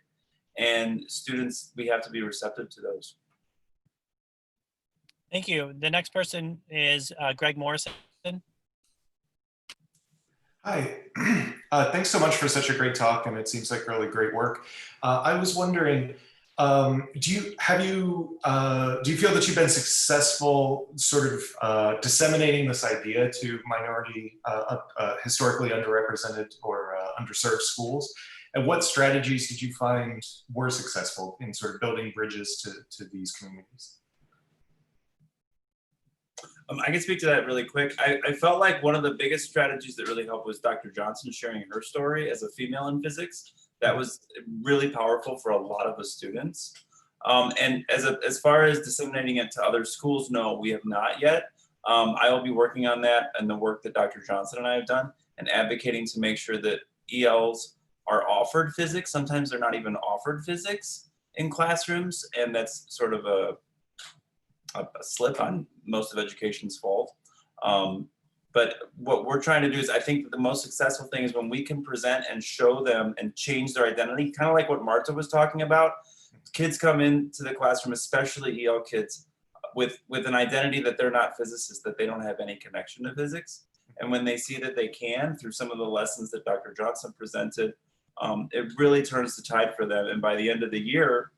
And students, we have to be receptive to those. Thank you. The next person is Greg Morrison. Hi, thanks so much for such a great talk, and it seems like really great work. I was wondering, do you feel that you've been successful sort of disseminating this idea to minority, historically underrepresented or underserved schools? And what strategies did you find were successful in sort of building bridges to these communities? I can speak to that really quick. I felt like one of the biggest strategies that really helped was Dr. Johnson sharing her story as a female in physics. That was really powerful for a lot of the students. And as far as disseminating it to other schools, no, we have not yet. I will be working on that and the work that Dr. Johnson and I have done and advocating to make sure that ELs are offered physics. Sometimes they're not even offered physics in classrooms, and that's sort of a slip on most of education's fault. But what we're trying to do is, I think that the most successful thing is when we can present and show them and change their identity, kind of like what Marta was talking about. Kids come into the classroom, especially EL kids, with an identity that they're not physicists, that they don't have any connection to physics. And when they see that they can, through some of the lessons that Dr. Johnson presented, it really turns the tide for them. And by the end of the year,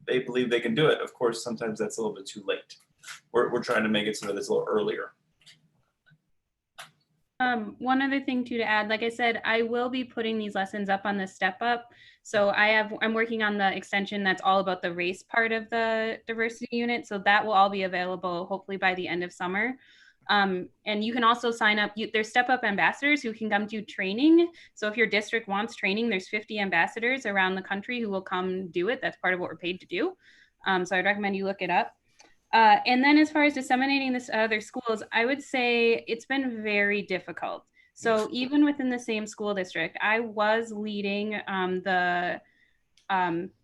they believe they can do it. Of course, sometimes that's a little bit too late. We're trying to make it so that it's a little earlier. One other thing too to add, like I said, I will be putting these lessons up on the Step Up. So I'm working on the extension that's all about the race part of the diversity unit. So that will all be available hopefully by the end of summer. And you can also sign up. There's Step Up ambassadors who can come do training. So if your district wants training, there's 50 ambassadors around the country who will come do it. That's part of what we're paid to do. So I'd recommend you look it up. And then as far as disseminating this to other schools, I would say it's been very difficult. So even within the same school district, I was leading the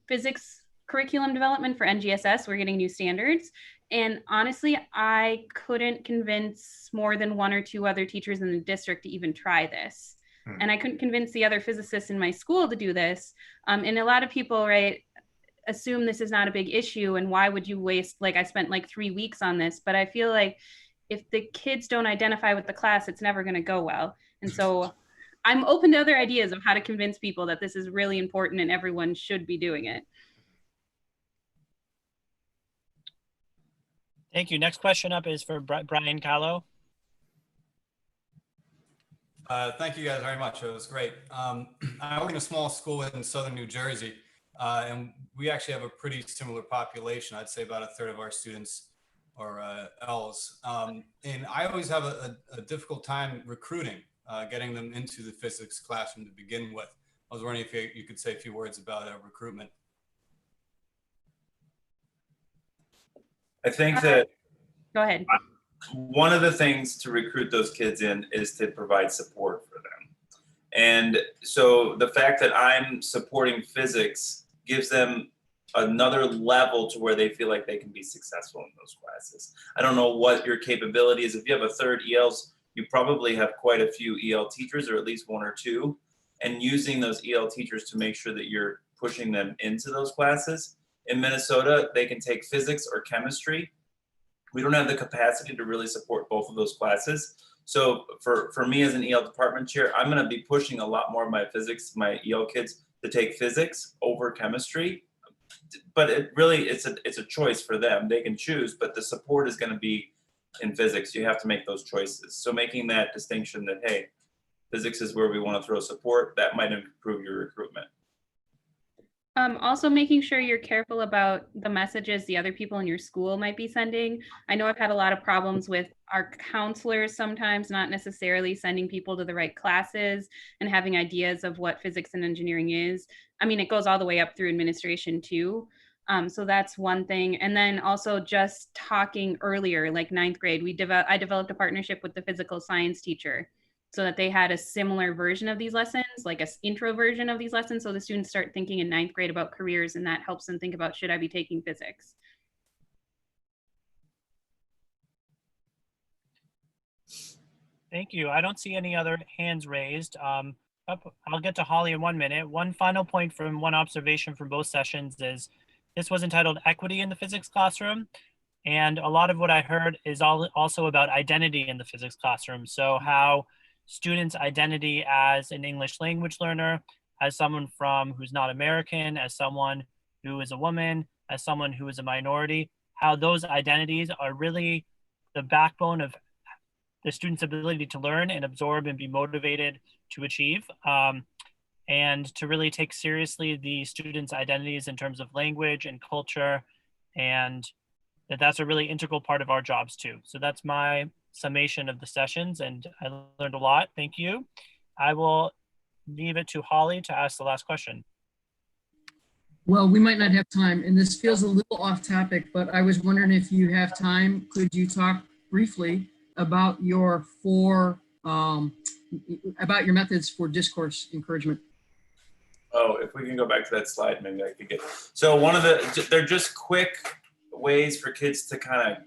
physics curriculum development for NGSS. We're getting new standards. And honestly, I couldn't convince more than 1 or 2 other teachers in the district to even try this. And I couldn't convince the other physicists in my school to do this. And a lot of people, right, assume this is not a big issue and why would you waste, like I spent like 3 weeks on this, but I feel like if the kids don't identify with the class, it's never going to go well. And so I'm open to other ideas of how to convince people that this is really important and everyone should be doing it. Thank you. Next question up is for Brian Callow. Thank you guys very much. It was great. I work in a small school in southern New Jersey, and we actually have a pretty similar population. I'd say about 1/3 of our students are L's. And I always have a difficult time recruiting, getting them into the physics classroom to begin with. I was wondering if you could say a few words about recruitment. I think that go ahead. One of the things to recruit those kids in is to provide support for them. And so the fact that I'm supporting physics gives them another level to where they feel like they can be successful in those classes. I don't know what your capability is. If you have 1/3 ELs, you probably have quite a few EL teachers, or at least 1 or 2, and using those EL teachers to make sure that you're pushing them into those classes. In Minnesota, they can take physics or chemistry. We don't have the capacity to really support both of those classes. So for me as an EL department chair, I'm gonna be pushing a lot more of my physics, my EL kids to take physics over chemistry. But it's a choice for them. They can choose, but the support is gonna be in physics. You have to make those choices. So making that distinction that, hey, physics is where we wanna throw support, that might improve your recruitment. Also making sure you're careful about the messages the other people in your school might be sending. I know I've had a lot of problems with our counselors sometimes not necessarily sending people to the right classes and having ideas of what physics and engineering is. I mean, it goes all the way up through administration too. So that's one thing. And then also just talking earlier, like 9th grade, I developed a partnership with the physical science teacher so that they had a similar version of these lessons, like an intro version of these lessons. So the students start thinking in 9th grade about careers, and that helps them think about, should I be taking physics? Thank you. I don't see any other hands raised. I'll get to Holly in 1 minute. One final point from one observation from both sessions is this was entitled Equity in the Physics Classroom. And a lot of what I heard is also about identity in the physics classroom. So how students' identity as an English language learner, as someone who's not American, as someone who is a woman, as someone who is a minority, how those identities are really the backbone of the student's ability to learn and absorb and be motivated to achieve, and to really take seriously the students' identities in terms of language and culture, and that's a really integral part of our jobs too. So that's my summation of the sessions, and I learned a lot. Thank you. I will leave it to Holly to ask the last question. Well, we might not have time, and this feels a little off topic, but I was wondering if you have time, could you talk briefly about your about your methods for discourse encouragement? Oh, if we can go back to that slide, maybe I could get. So they're just quick ways for kids to kind of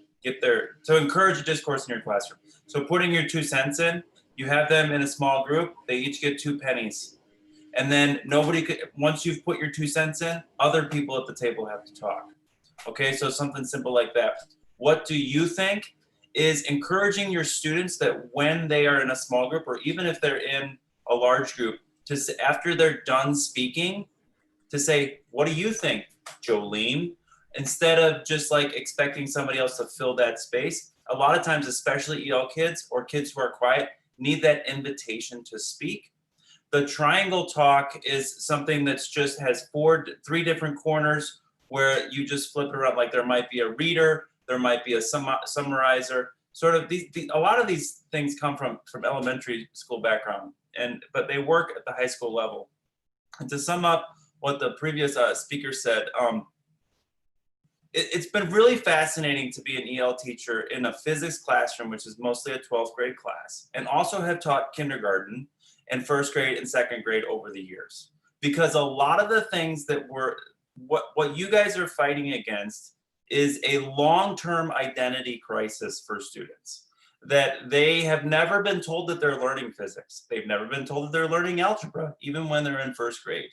to encourage a discourse in your classroom. So putting your 2 cents in, you have them in a small group, they each get 2 pennies. And then once you've put your 2 cents in, other people at the table have to talk. Okay, so something simple like that. What do you think is encouraging your students that when they are in a small group, or even if they're in a large group, to after they're done speaking, to say, what do you think, Jolene? Instead of just like expecting somebody else to fill that space. A lot of times, especially EL kids or kids who are quiet, need that invitation to speak. The triangle talk is something that's just has three different corners where you just flip it around. Like there might be a reader, there might be a summarizer. Sort of a lot of these things come from elementary school background, but they work at the high school level. And to sum up what the previous speaker said, it's been really fascinating to be an EL teacher in a physics classroom, which is mostly a 12th grade class, and also have taught kindergarten and first grade and second grade over the years. Because a lot of the things that what you guys are fighting against is a long-term identity crisis for students. That they have never been told that they're learning physics. They've never been told that they're learning algebra, even when they're in first grade.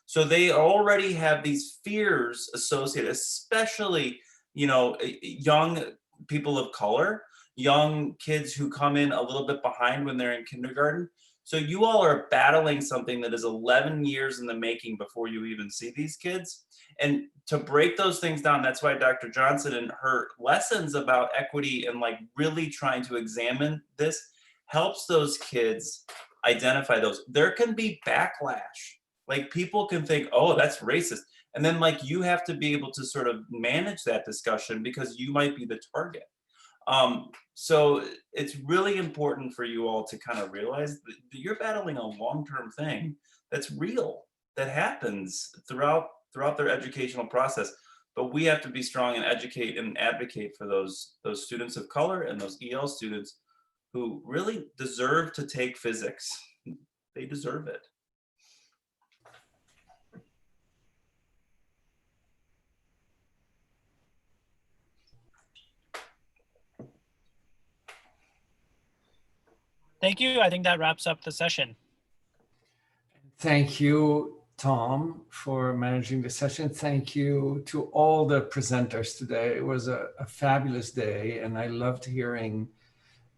So they already have these fears associated, especially, young people of color, young kids who come in a little bit behind when they're in kindergarten. So you all are battling something that is 11 years in the making before you even see these kids. And to break those things down, that's why Dr. Johnson and her lessons about equity and like really trying to examine this helps those kids identify those. There can be backlash. Like people can think, oh, that's racist. And then like you have to be able to sort of manage that discussion because you might be the target. So it's really important for you all to kind of realize that you're battling a long-term thing that's real, that happens throughout their educational process. But we have to be strong and educate and advocate for those students of color and those EL students who really deserve to take physics. They deserve it. Thank you. I think that wraps up the session. Thank you, Tom, for managing the session. Thank you to all the presenters today. It was a fabulous day, and I loved hearing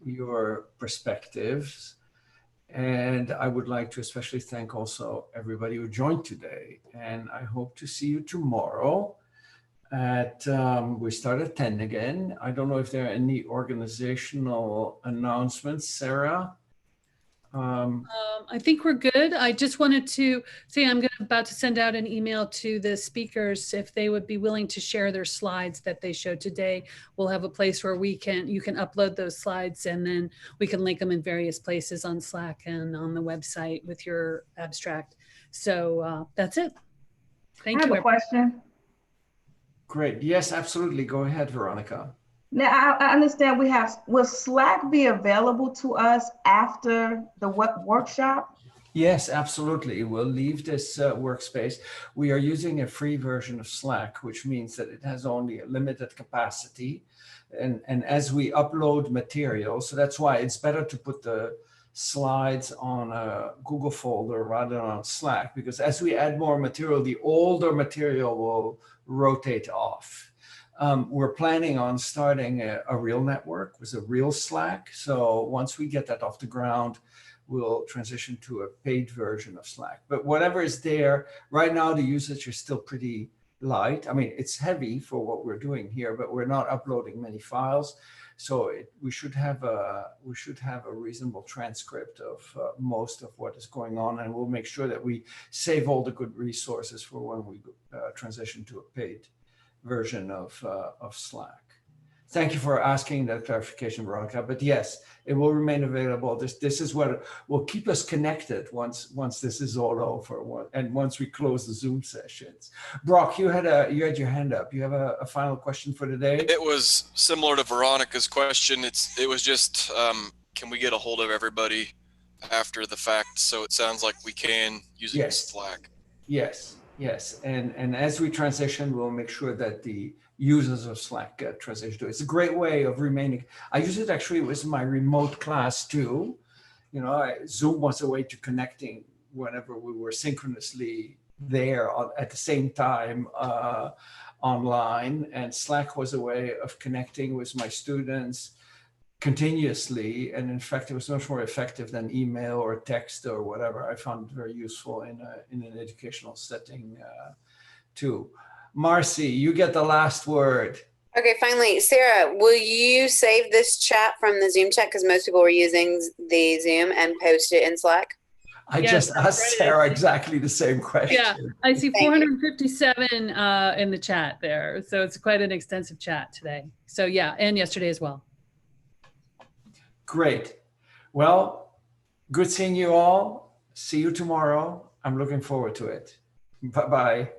your perspectives. And I would like to especially thank also everybody who joined today. And I hope to see you tomorrow we start at 10 again. I don't know if there are any organizational announcements, Sarah. I think we're good. I just wanted to say I'm about to send out an email to the speakers if they would be willing to share their slides that they showed today. We'll have a place where you can upload those slides, and then we can link them in various places on Slack and on the website with your abstract. So that's it. Thank you. I have a question. Great. Yes, absolutely. Go ahead, Veronica. Now, I understand will Slack be available to us after the workshop? Yes, absolutely. We'll leave this workspace. We are using a free version of Slack, which means that it has only a limited capacity. And as we upload material, so that's why it's better to put the slides on a Google folder rather than on Slack, because as we add more material, the older material will rotate off. We're planning on starting a real network with a real Slack. So once we get that off the ground, we'll transition to a paid version of Slack. But whatever is there, right now the usage is still pretty light. I mean, it's heavy for what we're doing here, but we're not uploading many files. So we should have a reasonable transcript of most of what is going on, and we'll make sure that we save all the good resources for when we transition to a paid version of Slack. Thank you for asking that clarification, Veronica. But yes, it will remain available. This is what will keep us connected once this is all over, and once we close the Zoom sessions. Brock, you had your hand up. You have a final question for today? It was similar to Veronica's question. It was just can we get a hold of everybody after the fact? So it sounds like we can using Slack. Yes. And as we transition, we'll make sure that the users of Slack transition to it. It's a great way of remaining. I use it actually with my remote class too. Zoom was a way to connecting whenever we were synchronously there at the same time online, and Slack was a way of connecting with my students continuously. And in fact, it was much more effective than email or text or whatever. I found it very useful in an educational setting too. Marcy, you get the last word. Okay, finally, Sarah, will you save this chat from the Zoom chat because most people were using the Zoom and post it in Slack? I just asked Sarah exactly the same question. Yeah, I see 457 in the chat there. So it's quite an extensive chat today. So yeah, and yesterday as well. Great. Well, good seeing you all. See you tomorrow. I'm looking forward to it. Bye-bye.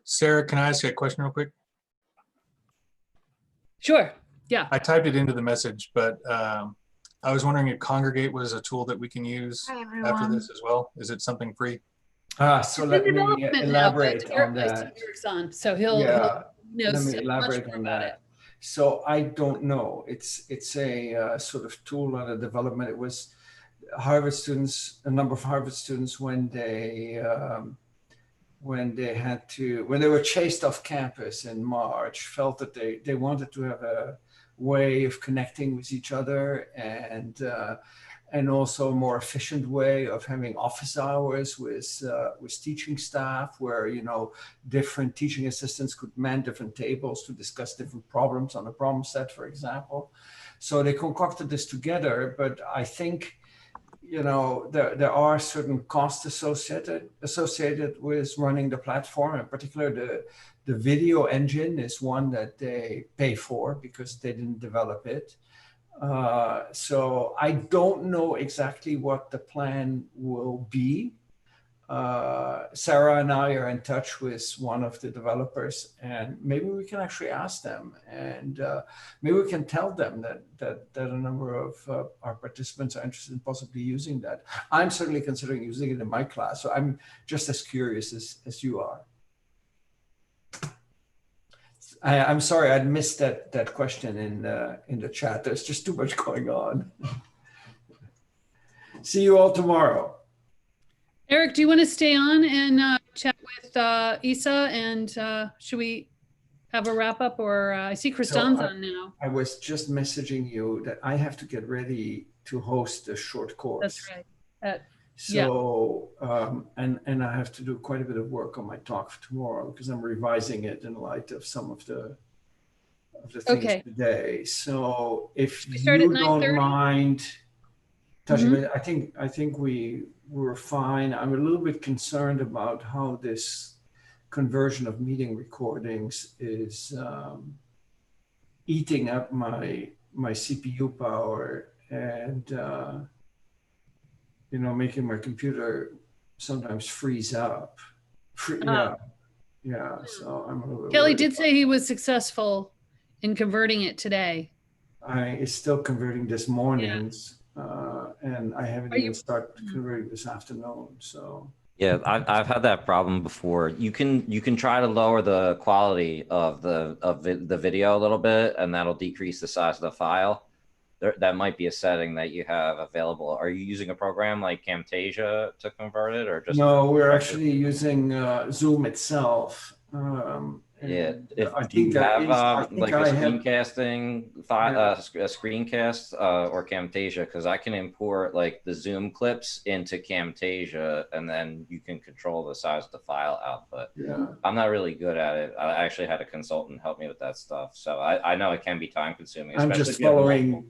Sarah, can I ask you a question real quick? Sure. Yeah. I typed it into the message, but I was wondering if Congregate was a tool that we can use after this as well. Is it something free? So let me elaborate on that. Eric's on, so he'll let knows me elaborate much on more about that. So I don't know. It's a sort of tool under development. It was Harvard students, a number of Harvard students, when they were chased off campus in March, felt that they wanted to have a way of connecting with each other and also a more efficient way of having office hours with teaching staff, where different teaching assistants could man different tables to discuss different problems on a problem set, for example. So they concocted this together, but I think there are certain costs associated with running the platform. In particular, the video engine is one that they pay for because they didn't develop it. So I don't know exactly what the plan will be. Sarah and I are in touch with one of the developers, and maybe we can actually ask them, and maybe we can tell them that a number of our participants are interested in possibly using that. I'm certainly considering using it in my class, so I'm just as curious as you are. I'm sorry, I'd missed that question in the chat. There's just too much going on. See you all tomorrow. Eric, do you want to stay on and chat with Isa? And should we have a wrap up, or I see Kristan's on now. I was just messaging you that I have to get ready to host a short course. That's right. So, and I have to do quite a bit of work on my talk for tomorrow because I'm revising it in light of some of the things today. So if you don't mind touching it, I think we were fine. I'm a little bit concerned about how this conversion of meeting recordings is eating up my CPU power and making my computer sometimes freeze up. Yeah. So I'm a little bit Kelly worried. did say he was successful in converting it today. It's still converting this morning's, and I haven't even started converting this afternoon. So yeah, I've had that problem before. You can try to lower the quality of the video a little bit, and that'll decrease the size of the file. That might be a setting that you have available. Are you using a program like Camtasia to convert it, or just? No, we're actually using Zoom itself. Yeah, do you have like a screencasting file, a screencast or Camtasia? Because I can import like the Zoom clips into Camtasia, and then you can control the size of the file output. Yeah. I'm not really good at it. I actually had a consultant help me with that stuff, so I know it can be time consuming. I'm just following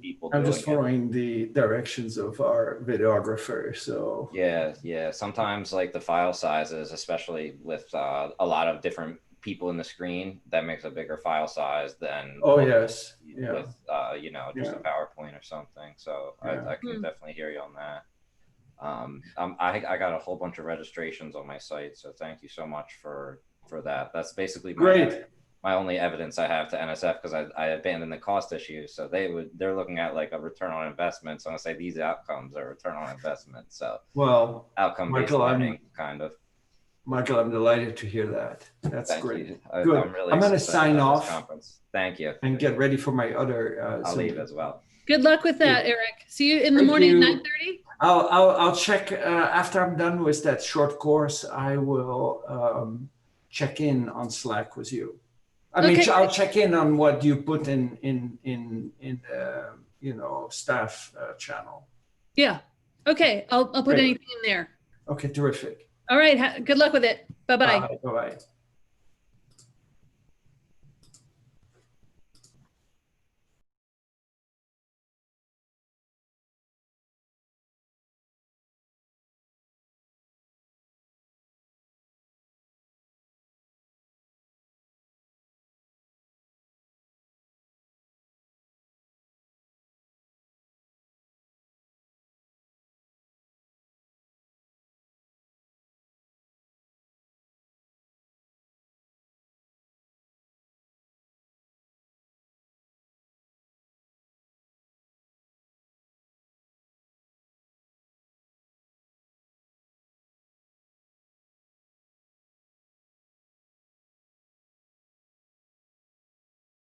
the directions of our videographer. So yeah. Sometimes like the file sizes, especially with a lot of different people in the screen, that makes a bigger file size than with just a PowerPoint or something. So I can definitely hear you on that. I got a whole bunch of registrations on my site, so thank you so much for that. That's basically great. my only evidence I have to NSF, because I abandoned the cost issue. So they're looking at like a return on investment. So I'm gonna say these outcomes are return on investment. So well, outcome-based Michael, learning, kind of. Michael, I'm delighted to hear that. That's Thank great. you. Good. I'm really going to excited sign about this off conference. Thank you. and get ready for my other. I'll Zoom. leave as well. Good luck with that, Eric. See you in the Thank morning you. at 9:30. I'll check after I'm done with that short course. I will check in on Slack with you. I mean, Okay. I'll check in on what you put in the staff channel. Yeah. Okay. I'll put Great. anything in there. Okay, terrific. All right. Good luck with it. Bye-bye. Bye bye.